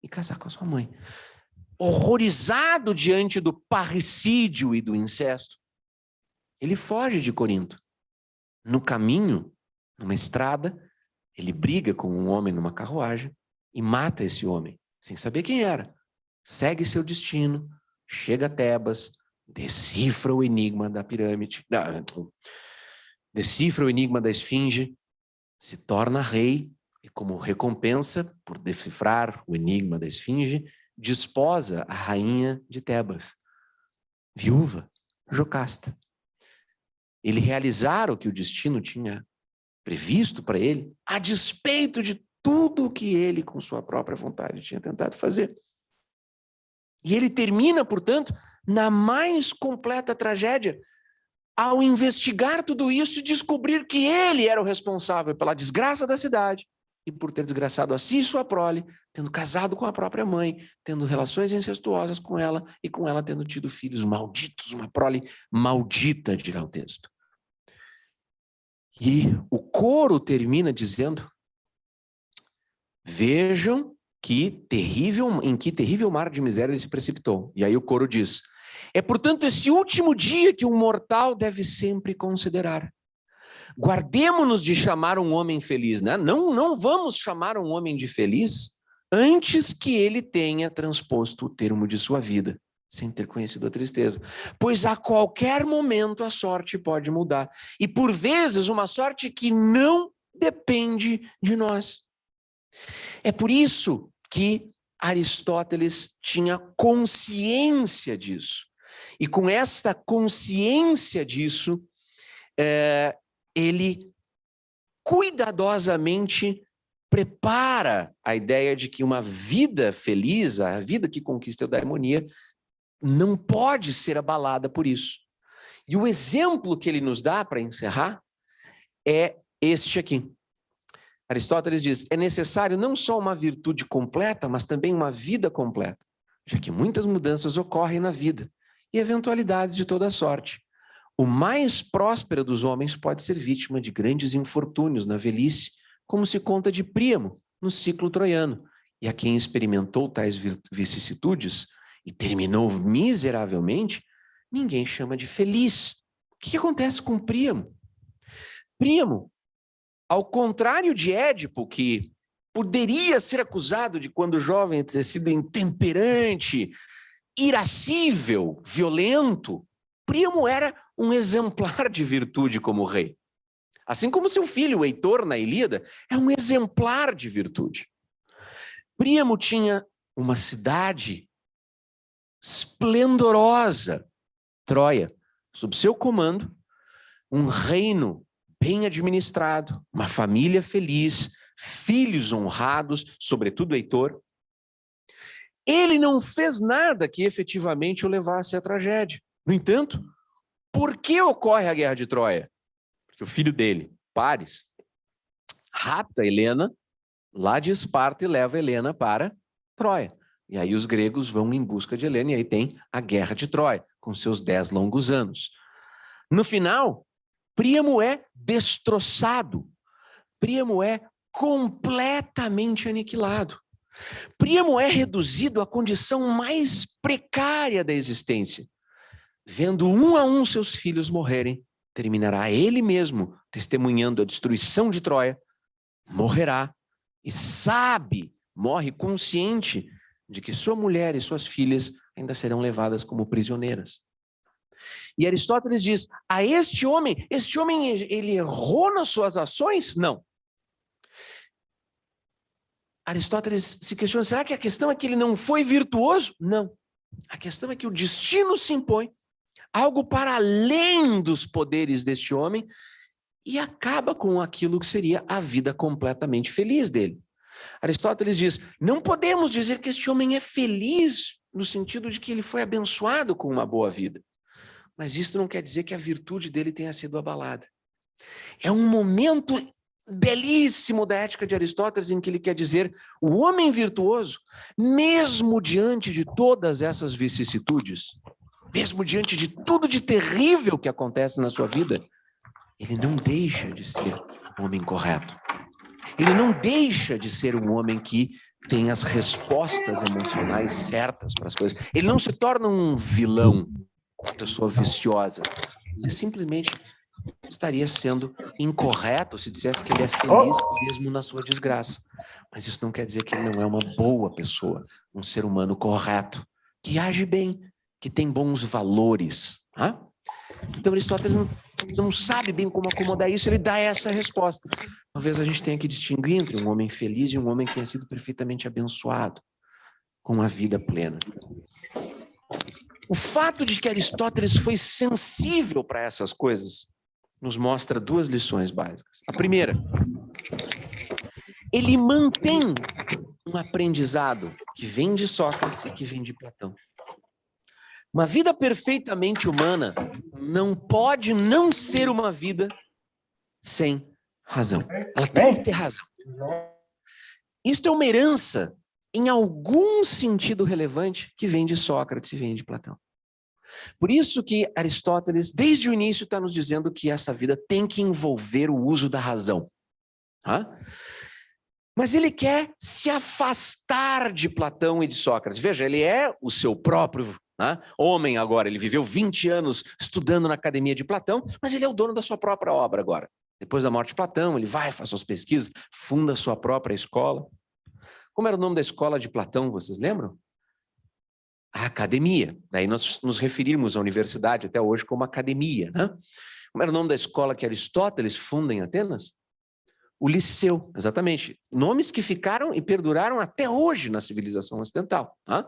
e casar com a sua mãe. horrorizado diante do parricídio e do incesto, ele foge de Corinto. No caminho, numa estrada, ele briga com um homem numa carruagem e mata esse homem, sem saber quem era. Segue seu destino, chega a Tebas, decifra o enigma da pirâmide, decifra o enigma da esfinge, se torna rei e, como recompensa por decifrar o enigma da esfinge, desposa a rainha de Tebas, viúva, Jocasta. Ele realizara o que o destino tinha previsto para ele, a despeito de tudo o que ele, com sua própria vontade, tinha tentado fazer. E ele termina, portanto, na mais completa tragédia, ao investigar tudo isso e descobrir que ele era o responsável pela desgraça da cidade e por ter desgraçado a si e sua prole, tendo casado com a própria mãe, tendo relações incestuosas com ela e com ela tendo tido filhos malditos, uma prole maldita, dirá o texto. E o coro termina dizendo: vejam em que terrível mar de miséria ele se precipitou. E aí o coro diz: é portanto esse último dia que um mortal deve sempre considerar. Guardemo-nos de chamar um homem feliz, né? Não vamos chamar um homem de feliz antes que ele tenha transposto o termo de sua vida, sem ter conhecido a tristeza. Pois a qualquer momento a sorte pode mudar. E por vezes uma sorte que não depende de nós. É por isso que Aristóteles tinha consciência disso. E com esta consciência disso, ele cuidadosamente prepara a ideia de que uma vida feliz, a vida que conquista a eudaimonia, não pode ser abalada por isso. E o exemplo que ele nos dá para encerrar é este aqui. Aristóteles diz: é necessário não só uma virtude completa, mas também uma vida completa, já que muitas mudanças ocorrem na vida e eventualidades de toda sorte. O mais próspero dos homens pode ser vítima de grandes infortúnios na velhice, como se conta de Príamo no ciclo troiano, e a quem experimentou tais vicissitudes e terminou miseravelmente, ninguém chama de feliz. O que acontece com Príamo? Príamo, ao contrário de Édipo, que poderia ser acusado de, quando jovem, ter sido intemperante, irascível, violento, Príamo era um exemplar de virtude como rei. Assim como seu filho, Heitor, na Ilíada, é um exemplar de virtude. Príamo tinha uma cidade esplendorosa, Troia, sob seu comando, um reino bem administrado, uma família feliz, filhos honrados, sobretudo Heitor. Ele não fez nada que efetivamente o levasse à tragédia. No entanto, por que ocorre a Guerra de Troia? Porque o filho dele, Paris, rapta Helena lá de Esparta e leva Helena para Troia. E aí os gregos vão em busca de Helena e aí tem a Guerra de Troia, com seus 10 longos anos. No final, Príamo é destroçado. Príamo é completamente aniquilado. Príamo é reduzido à condição mais precária da existência. Vendo um a um seus filhos morrerem, terminará ele mesmo testemunhando a destruição de Troia, morrerá e morre consciente de que sua mulher e suas filhas ainda serão levadas como prisioneiras. E Aristóteles diz: a este homem ele errou nas suas ações? Não. Aristóteles se questiona: será que a questão é que ele não foi virtuoso? Não. A questão é que o destino se impõe, algo para além dos poderes deste homem, e acaba com aquilo que seria a vida completamente feliz dele. Aristóteles diz: não podemos dizer que este homem é feliz no sentido de que ele foi abençoado com uma boa vida. Mas isso não quer dizer que a virtude dele tenha sido abalada. É um momento belíssimo da ética de Aristóteles em que ele quer dizer: o homem virtuoso, mesmo diante de todas essas vicissitudes, mesmo diante de tudo de terrível que acontece na sua vida, ele não deixa de ser um homem correto. Ele não deixa de ser um homem que tem as respostas emocionais certas para as coisas. Ele não se torna um vilão, uma pessoa viciosa. Ele simplesmente estaria sendo incorreto se dissesse que ele é feliz mesmo na sua desgraça. Mas isso não quer dizer que ele não é uma boa pessoa, um ser humano correto, que age bem, que tem bons valores. Tá? Então Aristóteles não sabe bem como acomodar isso, ele dá essa resposta. Talvez a gente tenha que distinguir entre um homem feliz e um homem que tenha sido perfeitamente abençoado com uma vida plena. O fato de que Aristóteles foi sensível para essas coisas nos mostra duas lições básicas. A primeira, ele mantém um aprendizado que vem de Sócrates e que vem de Platão. Uma vida perfeitamente humana não pode não ser uma vida sem razão. Ela tem que ter razão. Isto é uma herança, em algum sentido relevante, que vem de Sócrates e vem de Platão. Por isso que Aristóteles, desde o início, está nos dizendo que essa vida tem que envolver o uso da razão. Tá? Mas ele quer se afastar de Platão e de Sócrates. Veja, ele é o seu próprio homem agora. Ele viveu 20 anos estudando na academia de Platão, mas ele é o dono da sua própria obra agora. Depois da morte de Platão, ele vai, faz suas pesquisas, funda a sua própria escola. Como era o nome da escola de Platão, vocês lembram? A academia. Daí nós nos referimos à universidade até hoje como academia. Né? Como era o nome da escola que Aristóteles funda em Atenas? O Liceu, exatamente. Nomes que ficaram e perduraram até hoje na civilização ocidental. Tá?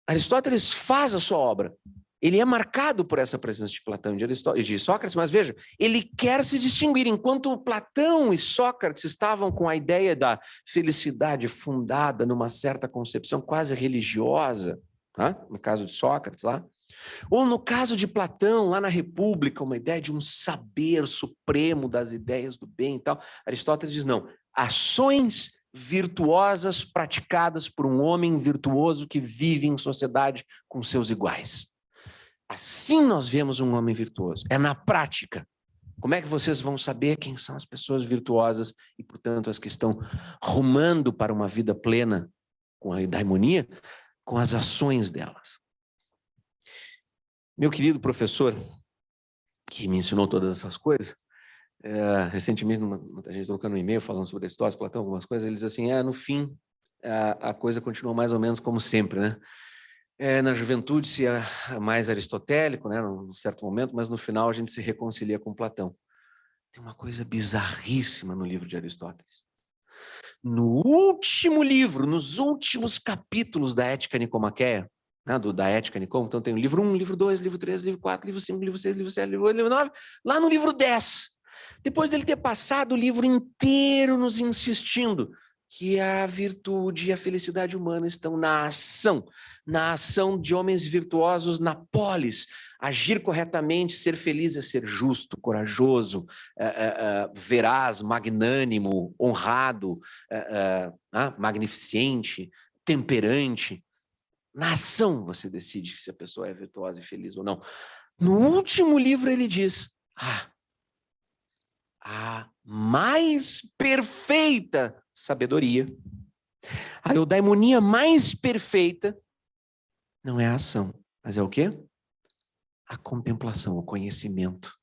Aristóteles faz a sua obra. Ele é marcado por essa presença de Platão e de Sócrates, mas veja, ele quer se distinguir. Enquanto Platão e Sócrates estavam com a ideia da felicidade fundada numa certa concepção quase religiosa, tá? No caso de Sócrates lá, ou no caso de Platão, lá na República, uma ideia de um saber supremo das ideias do bem e tal, Aristóteles diz, não, ações virtuosas praticadas por um homem virtuoso que vive em sociedade com seus iguais. Assim nós vemos um homem virtuoso, é na prática. Como é que vocês vão saber quem são as pessoas virtuosas e, portanto, as que estão rumando para uma vida plena com a eudaimonia? Com as ações delas. Meu querido professor, que me ensinou todas essas coisas, recentemente, a gente trocando um e-mail falando sobre Aristóteles, Platão, algumas coisas, ele diz assim, no fim, a coisa continua mais ou menos como sempre, né? Na juventude se é mais aristotélico, né, num certo momento, mas no final a gente se reconcilia com Platão. Tem uma coisa bizarríssima no livro de Aristóteles. No último livro, nos últimos capítulos da Ética Nicomaqueia, né, da Ética Nicômaco, então tem o livro 1, livro 2, livro 3, livro 4, livro 5, livro 6, livro 7, livro 8, livro 9, lá no livro 10, depois dele ter passado o livro inteiro nos insistindo que a virtude e a felicidade humana estão na ação de homens virtuosos na polis. Agir corretamente, ser feliz é ser justo, corajoso, veraz, magnânimo, honrado, magnificente, temperante. Na ação você decide se a pessoa é virtuosa e feliz ou não. No último livro ele diz, a mais perfeita sabedoria, a eudaimonia mais perfeita não é a ação, mas é o quê? A contemplação, o conhecimento.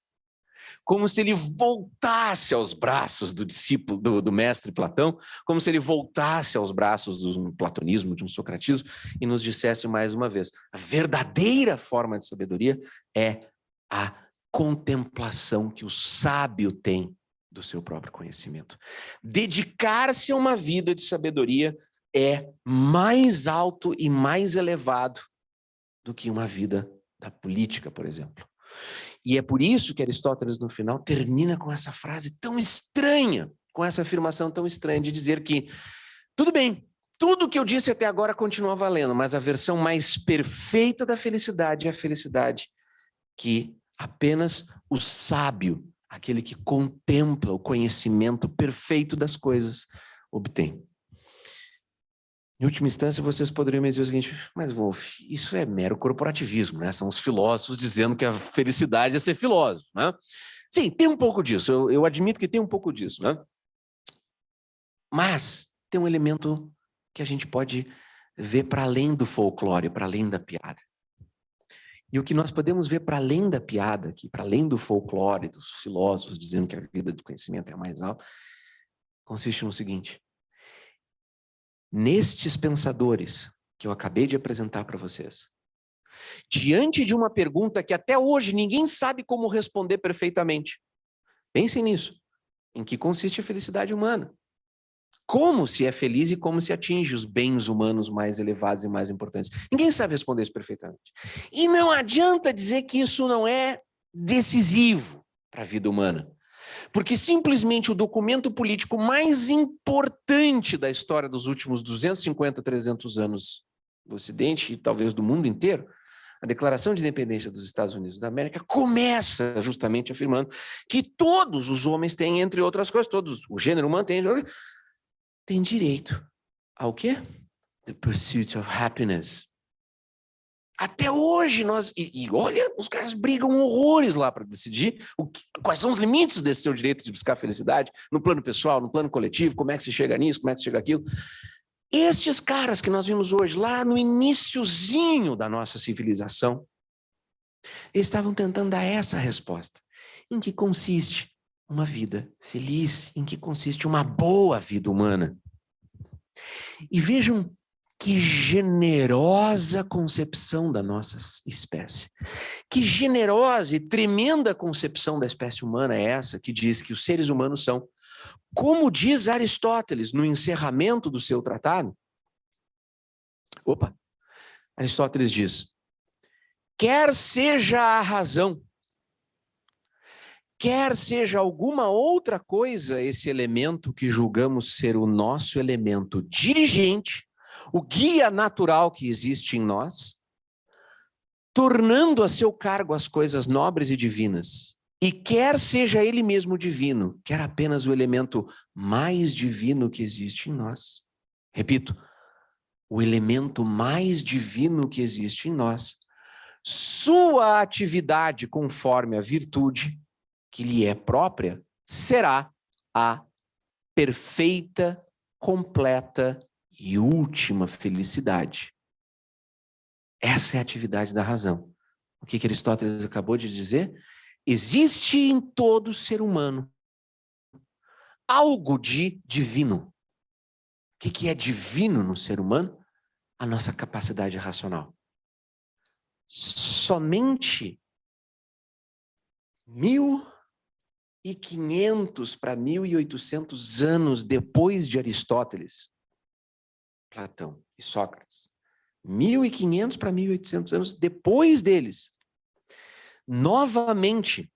Como se ele voltasse aos braços do discípulo, do mestre Platão, como se ele voltasse aos braços do platonismo, de um socratismo, e nos dissesse mais uma vez, a verdadeira forma de sabedoria é a contemplação que o sábio tem do seu próprio conhecimento. Dedicar-se a uma vida de sabedoria é mais alto e mais elevado do que uma vida da política, por exemplo. E é por isso que Aristóteles, no final, termina com essa frase tão estranha, com essa afirmação tão estranha de dizer que, tudo bem, tudo que eu disse até agora continua valendo, mas a versão mais perfeita da felicidade é a felicidade que apenas o sábio, aquele que contempla o conhecimento perfeito das coisas, obtém. Em última instância, vocês poderiam me dizer o seguinte, mas Wolff, isso é mero corporativismo, né? São os filósofos dizendo que a felicidade é ser filósofo, né? Sim, tem um pouco disso, eu admito que tem um pouco disso, né? Mas tem um elemento que a gente pode ver para além do folclore, para além da piada. E o que nós podemos ver para além da piada, aqui, para além do folclore, dos filósofos dizendo que a vida do conhecimento é a mais alta, consiste no seguinte: nestes pensadores que eu acabei de apresentar para vocês, diante de uma pergunta que até hoje ninguém sabe como responder perfeitamente, pensem nisso, em que consiste a felicidade humana. Como se é feliz e como se atinge os bens humanos mais elevados e mais importantes. Ninguém sabe responder isso perfeitamente. E não adianta dizer que isso não é decisivo para a vida humana. Porque simplesmente o documento político mais importante da história dos últimos 250, 300 anos do Ocidente e talvez do mundo inteiro, a Declaração de Independência dos Estados Unidos da América, começa justamente afirmando que todos os homens têm, entre outras coisas, o gênero humano tem direito ao quê? The pursuit of happiness. Até hoje e olha, os caras brigam horrores lá para decidir quais são os limites desse seu direito de buscar felicidade, no plano pessoal, no plano coletivo, como é que se chega nisso, como é que se chega aquilo. Estes caras que nós vimos hoje, lá no iniciozinho da nossa civilização, eles estavam tentando dar essa resposta. Em que consiste uma vida feliz? Em que consiste uma boa vida humana? E vejam que generosa concepção da nossa espécie. Que generosa e tremenda concepção da espécie humana é essa que diz que os seres humanos são, como diz Aristóteles no encerramento do seu tratado. Aristóteles diz: quer seja a razão, quer seja alguma outra coisa esse elemento que julgamos ser o nosso elemento dirigente, o guia natural que existe em nós, tornando a seu cargo as coisas nobres e divinas, e quer seja ele mesmo divino, quer apenas o elemento mais divino que existe em nós. Repito, o elemento mais divino que existe em nós, sua atividade conforme a virtude que lhe é própria, será a perfeita, completa e última felicidade. Essa é a atividade da razão. O que Aristóteles acabou de dizer? Existe em todo ser humano algo de divino. O que é divino no ser humano? A nossa capacidade racional. Somente 1.500 para 1.800 anos depois de Aristóteles, Platão e Sócrates, 1.500 para 1.800 anos depois deles, novamente,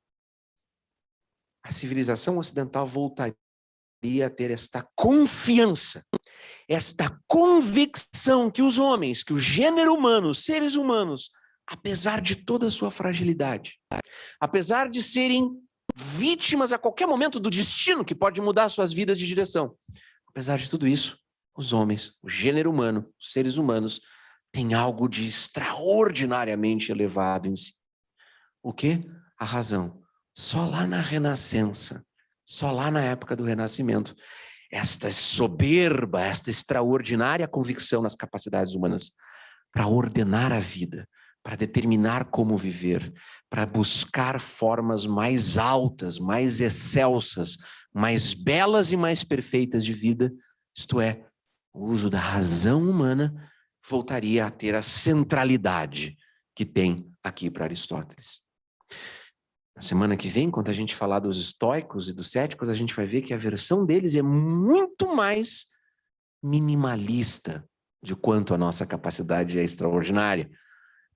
a civilização ocidental voltaria a ter esta confiança, esta convicção que os homens, que o gênero humano, os seres humanos, apesar de toda a sua fragilidade, apesar de serem vítimas a qualquer momento do destino que pode mudar suas vidas de direção, apesar de tudo isso, os homens, o gênero humano, os seres humanos, têm algo de extraordinariamente elevado em si. O quê? A razão. Só lá na Renascença, só lá na época do Renascimento, esta soberba, esta extraordinária convicção nas capacidades humanas para ordenar a vida, para determinar como viver, para buscar formas mais altas, mais excelsas, mais belas e mais perfeitas de vida, isto é, o uso da razão humana voltaria a ter a centralidade que tem aqui para Aristóteles. Na semana que vem, quando a gente falar dos estoicos e dos céticos, a gente vai ver que a versão deles é muito mais minimalista de quanto a nossa capacidade é extraordinária.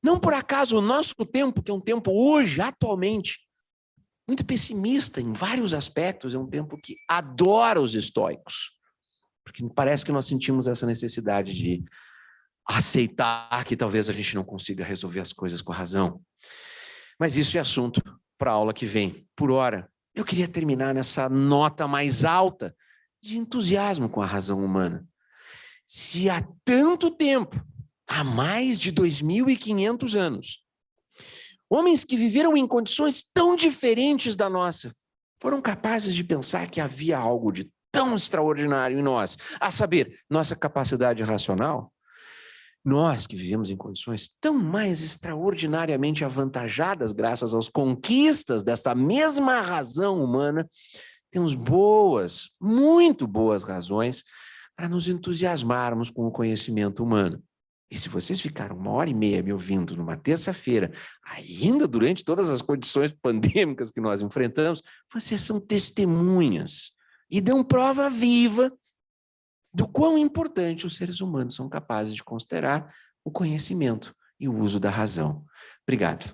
Não por acaso o nosso tempo, que é um tempo hoje, atualmente, muito pessimista em vários aspectos, é um tempo que adora os estoicos. Porque parece que nós sentimos essa necessidade de aceitar que talvez a gente não consiga resolver as coisas com a razão. Mas isso é assunto para a aula que vem. Por hora, eu queria terminar nessa nota mais alta de entusiasmo com a razão humana. Se há tanto tempo, há mais de 2.500 anos, homens que viveram em condições tão diferentes da nossa, foram capazes de pensar que havia algo de tão extraordinário em nós, a saber, nossa capacidade racional. Nós que vivemos em condições tão mais extraordinariamente avantajadas graças às conquistas desta mesma razão humana, temos boas, muito boas razões para nos entusiasmarmos com o conhecimento humano. E se vocês ficaram 1h30 me ouvindo numa terça-feira, ainda durante todas as condições pandêmicas que nós enfrentamos, vocês são testemunhas e dão prova viva do quão importante os seres humanos são capazes de considerar o conhecimento e o uso da razão. Obrigado.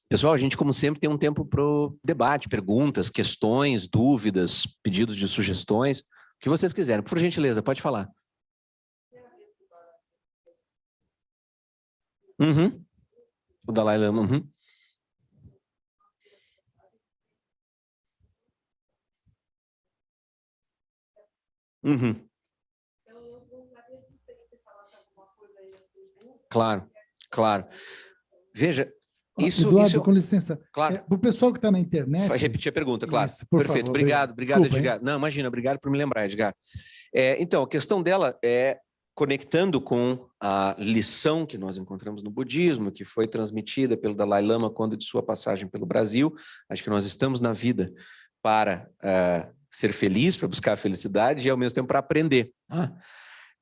Pessoal, a gente, como sempre, tem um tempo para o debate, perguntas, questões, dúvidas, pedidos de sugestões, o que vocês quiserem. Por gentileza, pode falar. O Dalai Lama. Claro, claro. Veja, Eduardo, com licença. Claro. Para o pessoal que está na internet... Vai repetir a pergunta, claro. Isso, por Perfeito. favor. Obrigado, Desculpa, Edgar. Não, imagina, obrigado por me lembrar, Edgar. Então, a questão dela é conectando com a lição que nós encontramos no budismo, que foi transmitida pelo Dalai Lama quando de sua passagem pelo Brasil. Acho que nós estamos na vida para ser feliz, para buscar a felicidade e, ao mesmo tempo, para aprender.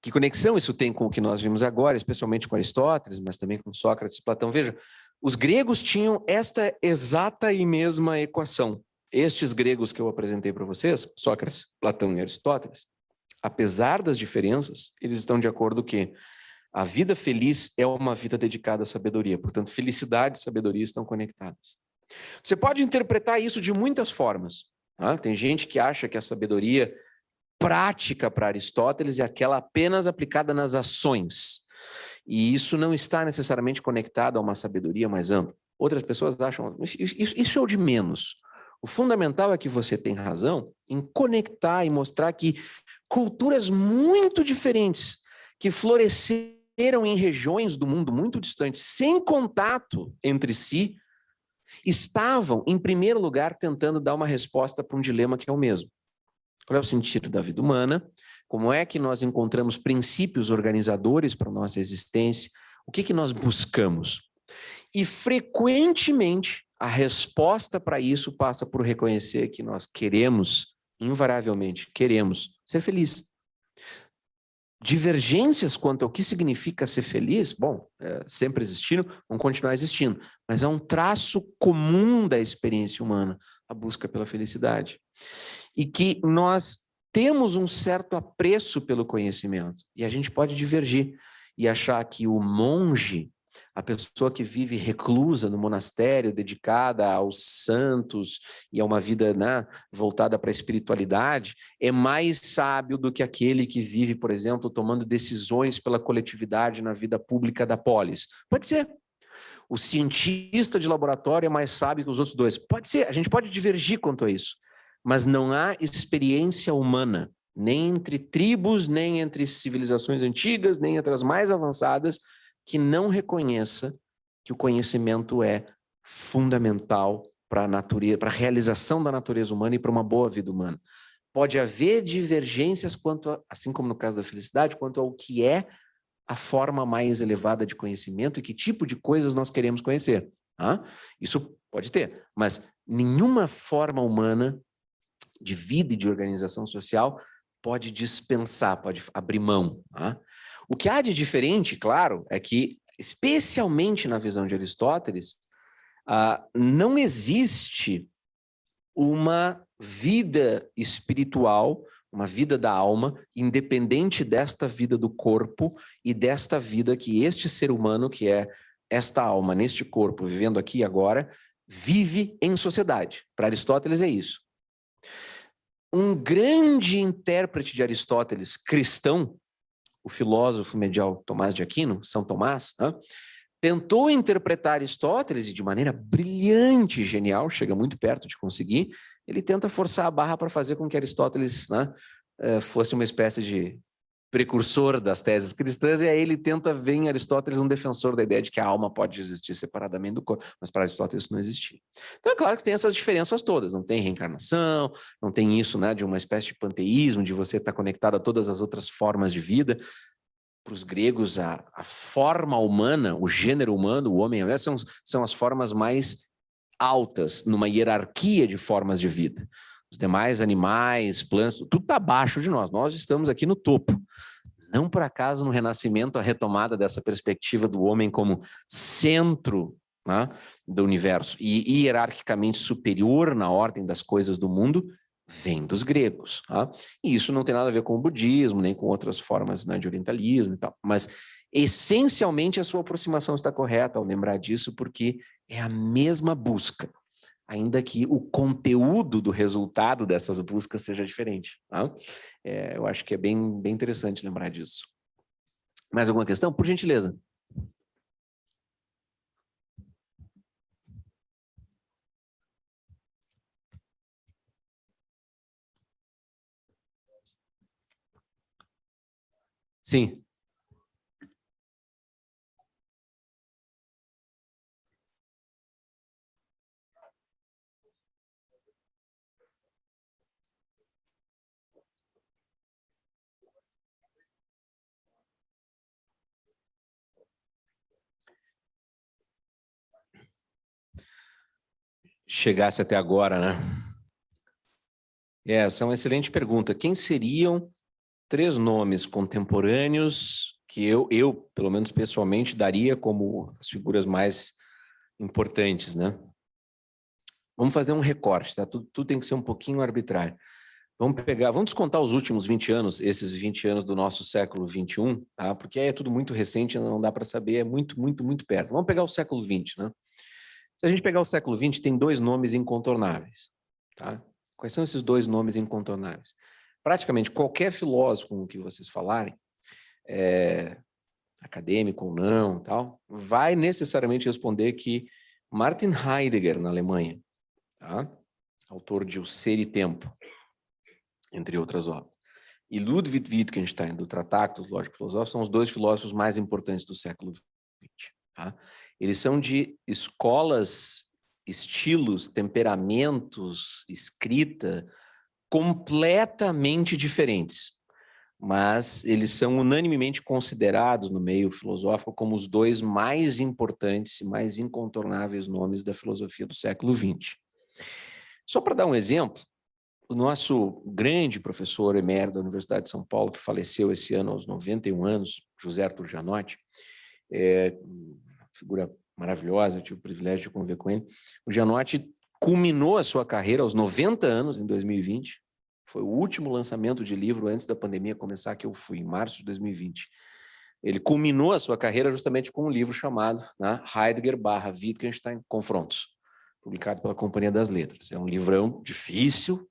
Que conexão isso tem com o que nós vimos agora, especialmente com Aristóteles, mas também com Sócrates e Platão? Veja, os gregos tinham esta exata e mesma equação. Estes gregos que eu apresentei para vocês, Sócrates, Platão e Aristóteles, apesar das diferenças, eles estão de acordo que a vida feliz é uma vida dedicada à sabedoria. Portanto, felicidade e sabedoria estão conectadas. Você pode interpretar isso de muitas formas. Tem gente que acha que a sabedoria prática para Aristóteles é aquela apenas aplicada nas ações. E isso não está necessariamente conectado a uma sabedoria mais ampla. Outras pessoas acham, isso é o de menos. O fundamental é que você tem razão em conectar e mostrar que culturas muito diferentes, que floresceram em regiões do mundo muito distantes, sem contato entre si, estavam, em primeiro lugar, tentando dar uma resposta para um dilema que é o mesmo. Qual é o sentido da vida humana? Como é que nós encontramos princípios organizadores para a nossa existência? O que nós buscamos? E, frequentemente, a resposta para isso passa por reconhecer que nós queremos, invariavelmente, queremos ser felizes. Divergências quanto ao que significa ser feliz, bom, sempre existiram, vão continuar existindo, mas é um traço comum da experiência humana, a busca pela felicidade. E que nós temos um certo apreço pelo conhecimento, e a gente pode divergir e achar que o monge, a pessoa que vive reclusa no monastério, dedicada aos santos e a uma vida, né, voltada para a espiritualidade, é mais sábio do que aquele que vive, por exemplo, tomando decisões pela coletividade na vida pública da polis. Pode ser. O cientista de laboratório é mais sábio que os outros dois. Pode ser, a gente pode divergir quanto a isso. Mas não há experiência humana, nem entre tribos, nem entre civilizações antigas, nem entre as mais avançadas, que não reconheça que o conhecimento é fundamental para a natureza, para a realização da natureza humana e para uma boa vida humana. Pode haver divergências quanto a, assim como no caso da felicidade, quanto ao que é a forma mais elevada de conhecimento e que tipo de coisas nós queremos conhecer. Isso pode ter, mas nenhuma forma humana de vida e de organização social pode dispensar, pode abrir mão. O que há de diferente, claro, é que, especialmente na visão de Aristóteles, não existe uma vida espiritual, uma vida da alma, independente desta vida do corpo e desta vida que este ser humano, que é esta alma, neste corpo, vivendo aqui e agora, vive em sociedade. Para Aristóteles é isso. Um grande intérprete de Aristóteles, cristão, o filósofo medial Tomás de Aquino, São Tomás, tentou interpretar Aristóteles e de maneira brilhante e genial, chega muito perto de conseguir, ele tenta forçar a barra para fazer com que Aristóteles fosse uma espécie de precursor das teses cristãs, e aí ele tenta ver em Aristóteles um defensor da ideia de que a alma pode existir separadamente do corpo, mas para Aristóteles isso não existia. Então é claro que tem essas diferenças todas, não tem reencarnação, não tem isso, né, de uma espécie de panteísmo, de você estar conectado a todas as outras formas de vida. Para os gregos, a forma humana, o gênero humano, o homem e a mulher, são as formas mais altas numa hierarquia de formas de vida. Os demais animais, plantas, tudo está abaixo de nós. Nós estamos aqui no topo. Não por acaso, no Renascimento, a retomada dessa perspectiva do homem como centro, né, do universo e hierarquicamente superior na ordem das coisas do mundo, vem dos gregos. Tá? E isso não tem nada a ver com o budismo, nem com outras formas, né, de orientalismo e tal. Mas, essencialmente, a sua aproximação está correta ao lembrar disso, porque é a mesma busca, ainda que o conteúdo do resultado dessas buscas seja diferente. Tá? Eu acho que é bem interessante lembrar disso. Mais alguma questão? Por gentileza. Sim. Chegasse até agora, né? Essa é uma excelente pergunta. Quem seriam 3 nomes contemporâneos que eu, pelo menos pessoalmente, daria como as figuras mais importantes, né? Vamos fazer um recorte, tá? Tudo tem que ser um pouquinho arbitrário. Vamos descontar os últimos 20 anos, esses 20 anos do nosso século XXI, tá? Porque aí é tudo muito recente, não dá para saber, é muito perto. Vamos pegar o século XX, né? Se a gente pegar o século XX, tem 2 nomes incontornáveis, tá? Quais são esses 2 nomes incontornáveis? Praticamente qualquer filósofo com o que vocês falarem, acadêmico ou não, tal, vai necessariamente responder que Martin Heidegger, na Alemanha, tá? Autor de O Ser e Tempo, entre outras obras, e Ludwig Wittgenstein, do Tractatus Lógico-Filosófico, são os 2 filósofos mais importantes do século XX. Tá? Eles são de escolas, estilos, temperamentos, escrita, completamente diferentes, mas eles são unanimemente considerados no meio filosófico como os 2 mais importantes e mais incontornáveis nomes da filosofia do século XX. Só para dar um exemplo, o nosso grande professor emérito da Universidade de São Paulo, que faleceu esse ano aos 91 anos, José Arthur Janotti, figura maravilhosa, eu tive o privilégio de conviver com ele. O Janotti culminou a sua carreira aos 90 anos, em 2020. Foi o último lançamento de livro antes da pandemia começar, que eu fui, em março de 2020. Ele culminou a sua carreira justamente com um livro chamado, né, Heidegger / Wittgenstein, Confrontos, publicado pela Companhia das Letras. É um livrão difícil.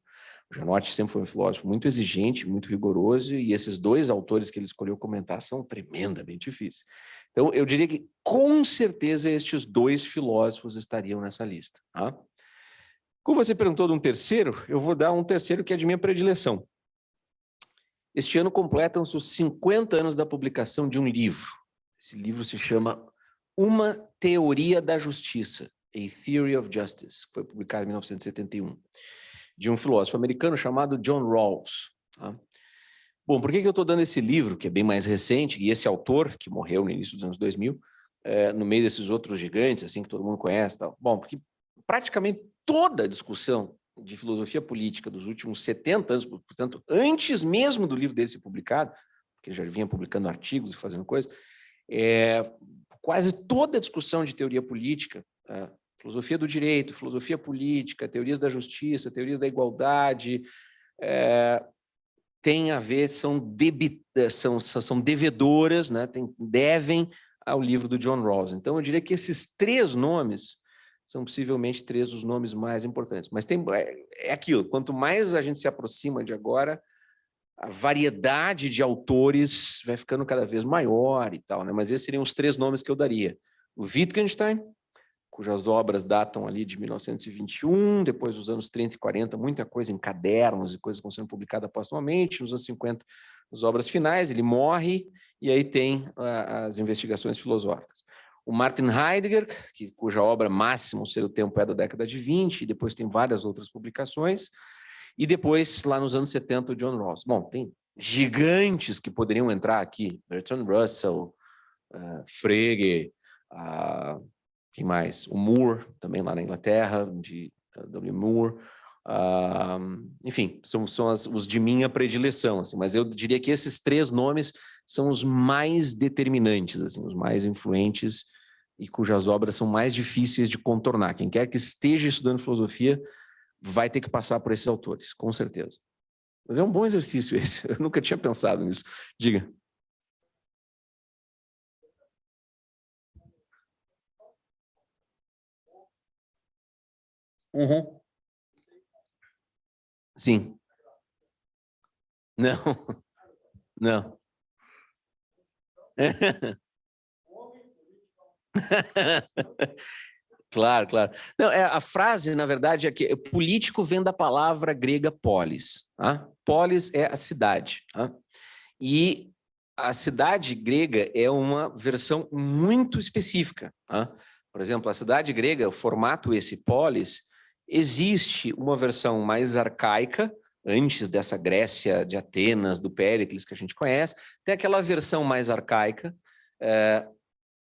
O Janotti sempre foi um filósofo muito exigente, muito rigoroso, e esses 2 autores que ele escolheu comentar são tremendamente difíceis. Então, eu diria que, com certeza, estes 2 filósofos estariam nessa lista. Tá? Como você perguntou de um terceiro, eu vou dar um terceiro que é de minha predileção. Este ano completam-se os 50 anos da publicação de um livro. Esse livro se chama Uma Teoria da Justiça, A Theory of Justice, que foi publicado em 1971. De um filósofo americano chamado John Rawls. Tá? Bom, por que eu estou dando esse livro, que é bem mais recente, e esse autor, que morreu no início dos anos 2000, no meio desses outros gigantes, assim, que todo mundo conhece? Tal? Bom, porque praticamente toda a discussão de filosofia política dos últimos 70 anos, portanto, antes mesmo do livro dele ser publicado, porque ele já vinha publicando artigos e fazendo coisas, quase toda a discussão de teoria política, filosofia do direito, filosofia política, teorias da justiça, teorias da igualdade, tem a ver, são devedoras, né? Devem ao livro do John Rawls. Então, eu diria que esses 3 nomes são possivelmente 3 dos nomes mais importantes. Mas é aquilo, quanto mais a gente se aproxima de agora, a variedade de autores vai ficando cada vez maior e tal, né? Mas esses seriam os 3 nomes que eu daria. O Wittgenstein, cujas obras datam ali de 1921, depois dos anos 30 e 40, muita coisa em cadernos e coisas que vão sendo publicadas postumamente, nos anos 50, as obras finais, ele morre, e aí tem as investigações filosóficas. O Martin Heidegger, cuja obra máxima, O Ser e o Tempo, é da década de 20, e depois tem várias outras publicações, e depois, lá nos anos 70, o John Rawls. Bom, tem gigantes que poderiam entrar aqui, Bertrand Russell, Frege, quem mais? O Moore, também lá na Inglaterra, de W. Moore. Enfim, são os de minha predileção, assim, mas eu diria que esses 3 nomes são os mais determinantes, assim, os mais influentes e cujas obras são mais difíceis de contornar. Quem quer que esteja estudando filosofia vai ter que passar por esses autores, com certeza. Mas é um bom exercício esse, eu nunca tinha pensado nisso. Diga. Uhum. Sim. Não. Não. Claro, claro. Não, a frase, na verdade, é que político vem da palavra grega polis. Tá? Polis é a cidade. Tá? E a cidade grega é uma versão muito específica. Tá? Por exemplo, a cidade grega, o formato esse polis, existe uma versão mais arcaica, antes dessa Grécia de Atenas, do Péricles, que a gente conhece, tem aquela versão mais arcaica,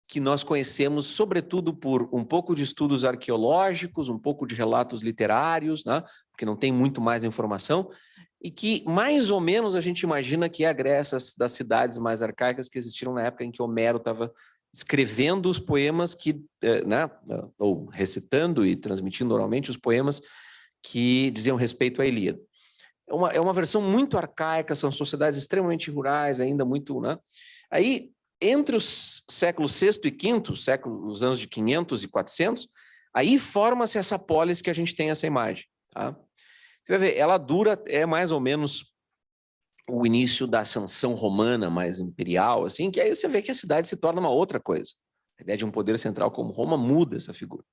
que nós conhecemos, sobretudo, por um pouco de estudos arqueológicos, um pouco de relatos literários, né? Porque não tem muito mais informação, e que, mais ou menos, a gente imagina que é a Grécia das cidades mais arcaicas que existiram na época em que Homero estava escrevendo os poemas que, né, ou recitando e transmitindo oralmente os poemas que diziam respeito à Ilíada. É uma versão muito arcaica, são sociedades extremamente rurais, ainda muito, né? Aí, entre os séculos VI e V, os anos de 500 e 400, aí forma-se essa polis que a gente tem essa imagem. Tá? Você vai ver, ela dura mais ou menos o início da ascensão romana mais imperial, assim, que aí você vê que a cidade se torna uma outra coisa. A ideia de um poder central como Roma muda essa figura.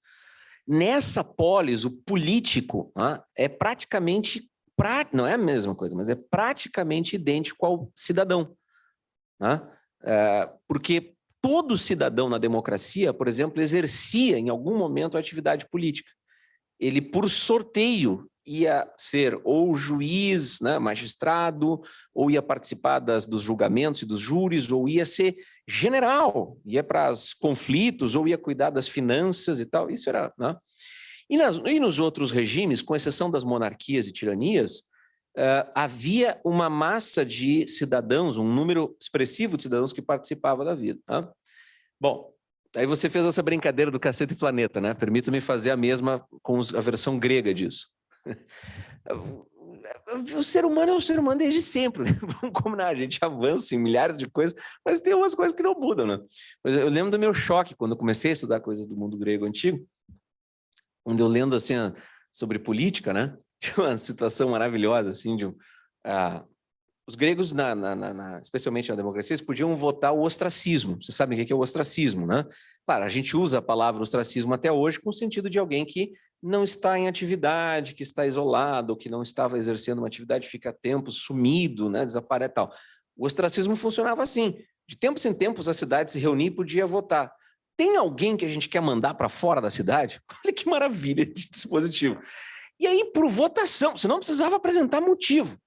Nessa polis, o político é praticamente, não é a mesma coisa, mas é praticamente idêntico ao cidadão. Porque todo cidadão na democracia, por exemplo, exercia em algum momento a atividade política. Ele, por sorteio, ia ser ou juiz, né, magistrado, ou ia participar dos julgamentos e dos júris, ou ia ser general, ia para os conflitos, ou ia cuidar das finanças e tal. Isso era, né? E nos outros regimes, com exceção das monarquias e tiranias, havia uma massa de cidadãos, um número expressivo de cidadãos que participavam da vida. Tá? Bom, aí você fez essa brincadeira do Cacete e Planeta, né? Permita-me fazer a mesma com a versão grega disso. O ser humano é um ser humano desde sempre, né? Vamos combinar, a gente avança em milhares de coisas, mas tem umas coisas que não mudam, né? Mas eu lembro do meu choque quando eu comecei a estudar coisas do mundo grego antigo, onde eu lendo assim sobre política, né? Tinha uma situação maravilhosa, assim, os gregos, especialmente na democracia, eles podiam votar o ostracismo. Vocês sabem o que é o ostracismo, né? Claro, a gente usa a palavra ostracismo até hoje com o sentido de alguém que não está em atividade, que está isolado, ou que não estava exercendo uma atividade, fica tempo sumido, né? Desaparece e tal. O ostracismo funcionava assim. De tempos em tempos, a cidade se reunia e podia votar. Tem alguém que a gente quer mandar para fora da cidade? Olha que maravilha de dispositivo. E aí, por votação, você não precisava apresentar motivo.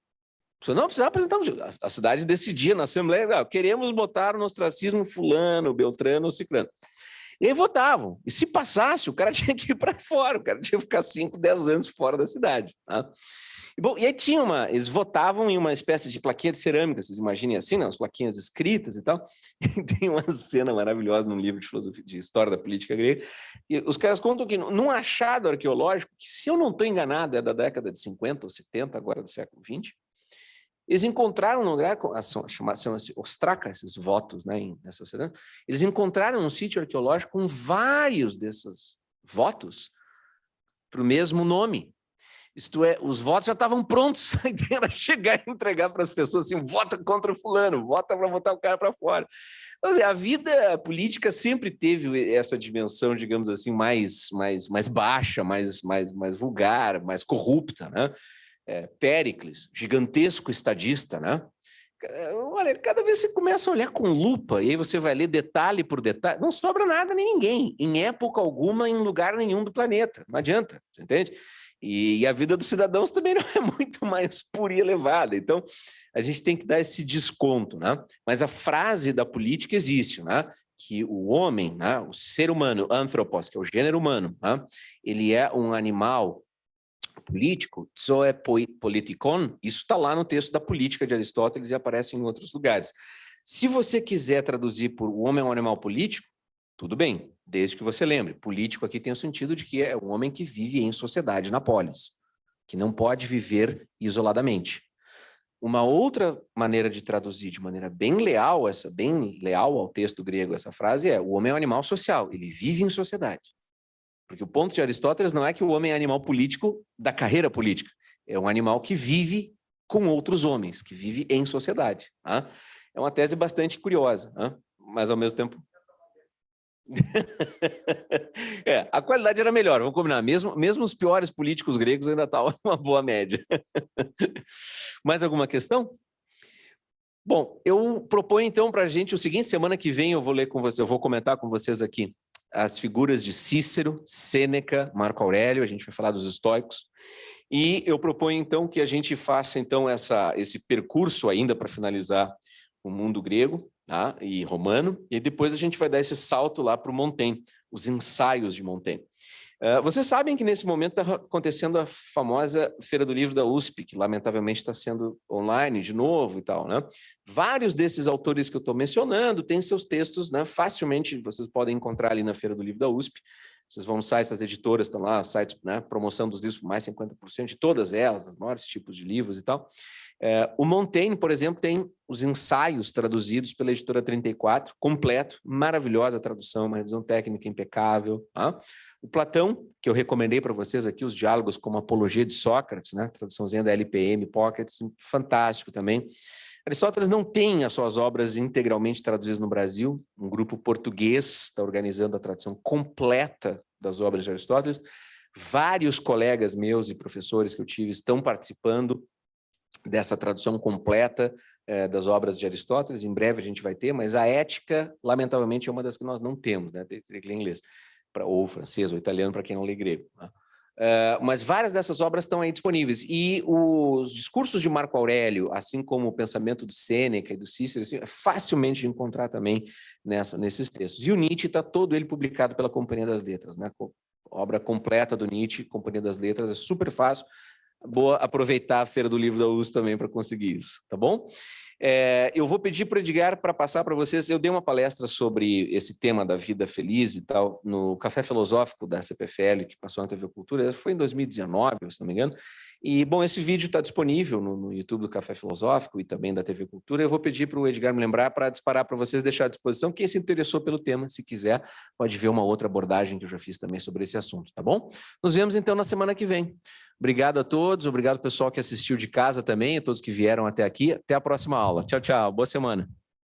Você não precisava apresentar motivo. A cidade decidia na Assembleia, queremos botar no ostracismo fulano, beltrano ou ciclano. E aí votavam. E se passasse, o cara tinha que ir para fora, o cara tinha que ficar 5, 10 anos fora da cidade. Tá? Bom, e aí eles votavam em uma espécie de plaquinha de cerâmica, vocês imaginem assim, né? Umas plaquinhas escritas e tal. E tem uma cena maravilhosa num livro de filosofia, de história da política grega. E os caras contam que num achado arqueológico, que se eu não estou enganado, é da década de 50 ou 70, agora do século XX, eles encontraram um lugar, chama-se Ostraca, esses votos, né, nessa cerâmica, eles encontraram um sítio arqueológico com vários desses votos para o mesmo nome. Isto é, os votos já estavam prontos, era chegar e entregar para as pessoas assim, vota contra o fulano, vota para botar o cara para fora. Então, assim, a vida política sempre teve essa dimensão, digamos assim, mais baixa, mais vulgar, mais corrupta, né? Péricles, gigantesco estadista, né? Olha, cada vez você começa a olhar com lupa, e aí você vai ler detalhe por detalhe, não sobra nada nem ninguém, em época alguma, em lugar nenhum do planeta. Não adianta, você entende? E a vida dos cidadãos também não é muito mais pura e elevada. Então, a gente tem que dar esse desconto, né? Mas a frase da política existe, né? Que o homem, né? O ser humano, anthropos, que é o gênero humano, né? Ele é um animal político, zoe politikon, isso está lá no texto da Política de Aristóteles e aparece em outros lugares. Se você quiser traduzir por o homem é um animal político, tudo bem, desde que você lembre. Político aqui tem o sentido de que é um homem que vive em sociedade na polis, que não pode viver isoladamente. Uma outra maneira de traduzir de maneira bem leal ao texto grego essa frase é: o homem é um animal social, ele vive em sociedade. Porque o ponto de Aristóteles não é que o homem é animal político da carreira política, é um animal que vive com outros homens, que vive em sociedade. Tá? É uma tese bastante curiosa, tá? Mas ao mesmo tempo... a qualidade era melhor, vamos combinar. Mesmo os piores políticos gregos ainda estavam uma boa média. Mais alguma questão? Bom, eu proponho então para a gente o seguinte: semana que vem eu vou comentar com vocês aqui as figuras de Cícero, Sêneca, Marco Aurélio, a gente vai falar dos estoicos, e eu proponho então que a gente faça então esse percurso ainda para finalizar o mundo grego, tá? E romano, e depois a gente vai dar esse salto lá para o Montaigne, os ensaios de Montaigne. Vocês sabem que nesse momento está acontecendo a famosa Feira do Livro da USP, que lamentavelmente está sendo online de novo e tal, né? Vários desses autores que eu estou mencionando têm seus textos, né? Facilmente vocês podem encontrar ali na Feira do Livro da USP. Vocês vão no site das editoras, estão lá, sites, né? Promoção dos livros por mais 50% de todas elas, os maiores tipos de livros e tal. O Montaigne, por exemplo, tem os ensaios traduzidos pela editora 34, completo, maravilhosa tradução, uma revisão técnica impecável. Tá? O Platão, que eu recomendei para vocês aqui, os diálogos como Apologia de Sócrates, né? Traduçãozinha da LPM Pocket, fantástico também. Aristóteles não tem as suas obras integralmente traduzidas no Brasil, um grupo português está organizando a tradução completa das obras de Aristóteles. Vários colegas meus e professores que eu tive estão participando dessa tradução completa das obras de Aristóteles. Em breve a gente vai ter, mas a ética, lamentavelmente, é uma das que nós não temos, né? Teria que ler inglês, ou francês, ou italiano, para quem não lê grego. Né? Mas várias dessas obras estão aí disponíveis. E os discursos de Marco Aurélio, assim como o pensamento do Sêneca e do Cícero, assim, é facilmente de encontrar também nesses textos. E o Nietzsche está todo ele publicado pela Companhia das Letras, né? Obra completa do Nietzsche, Companhia das Letras, é super fácil. Boa aproveitar a Feira do Livro da USP também para conseguir isso, tá bom? Eu vou pedir para o Edgar para passar para vocês. Eu dei uma palestra sobre esse tema da vida feliz e tal no Café Filosófico da CPFL, que passou na TV Cultura, foi em 2019, se não me engano. E, bom, esse vídeo está disponível no YouTube do Café Filosófico e também da TV Cultura. Eu vou pedir para o Edgar me lembrar para disparar para vocês, deixar à disposição. Quem se interessou pelo tema, se quiser, pode ver uma outra abordagem que eu já fiz também sobre esse assunto, tá bom? Nos vemos, então, na semana que vem. Obrigado a todos, obrigado ao pessoal que assistiu de casa também, a todos que vieram até aqui. Até a próxima aula. Tchau, tchau. Boa semana.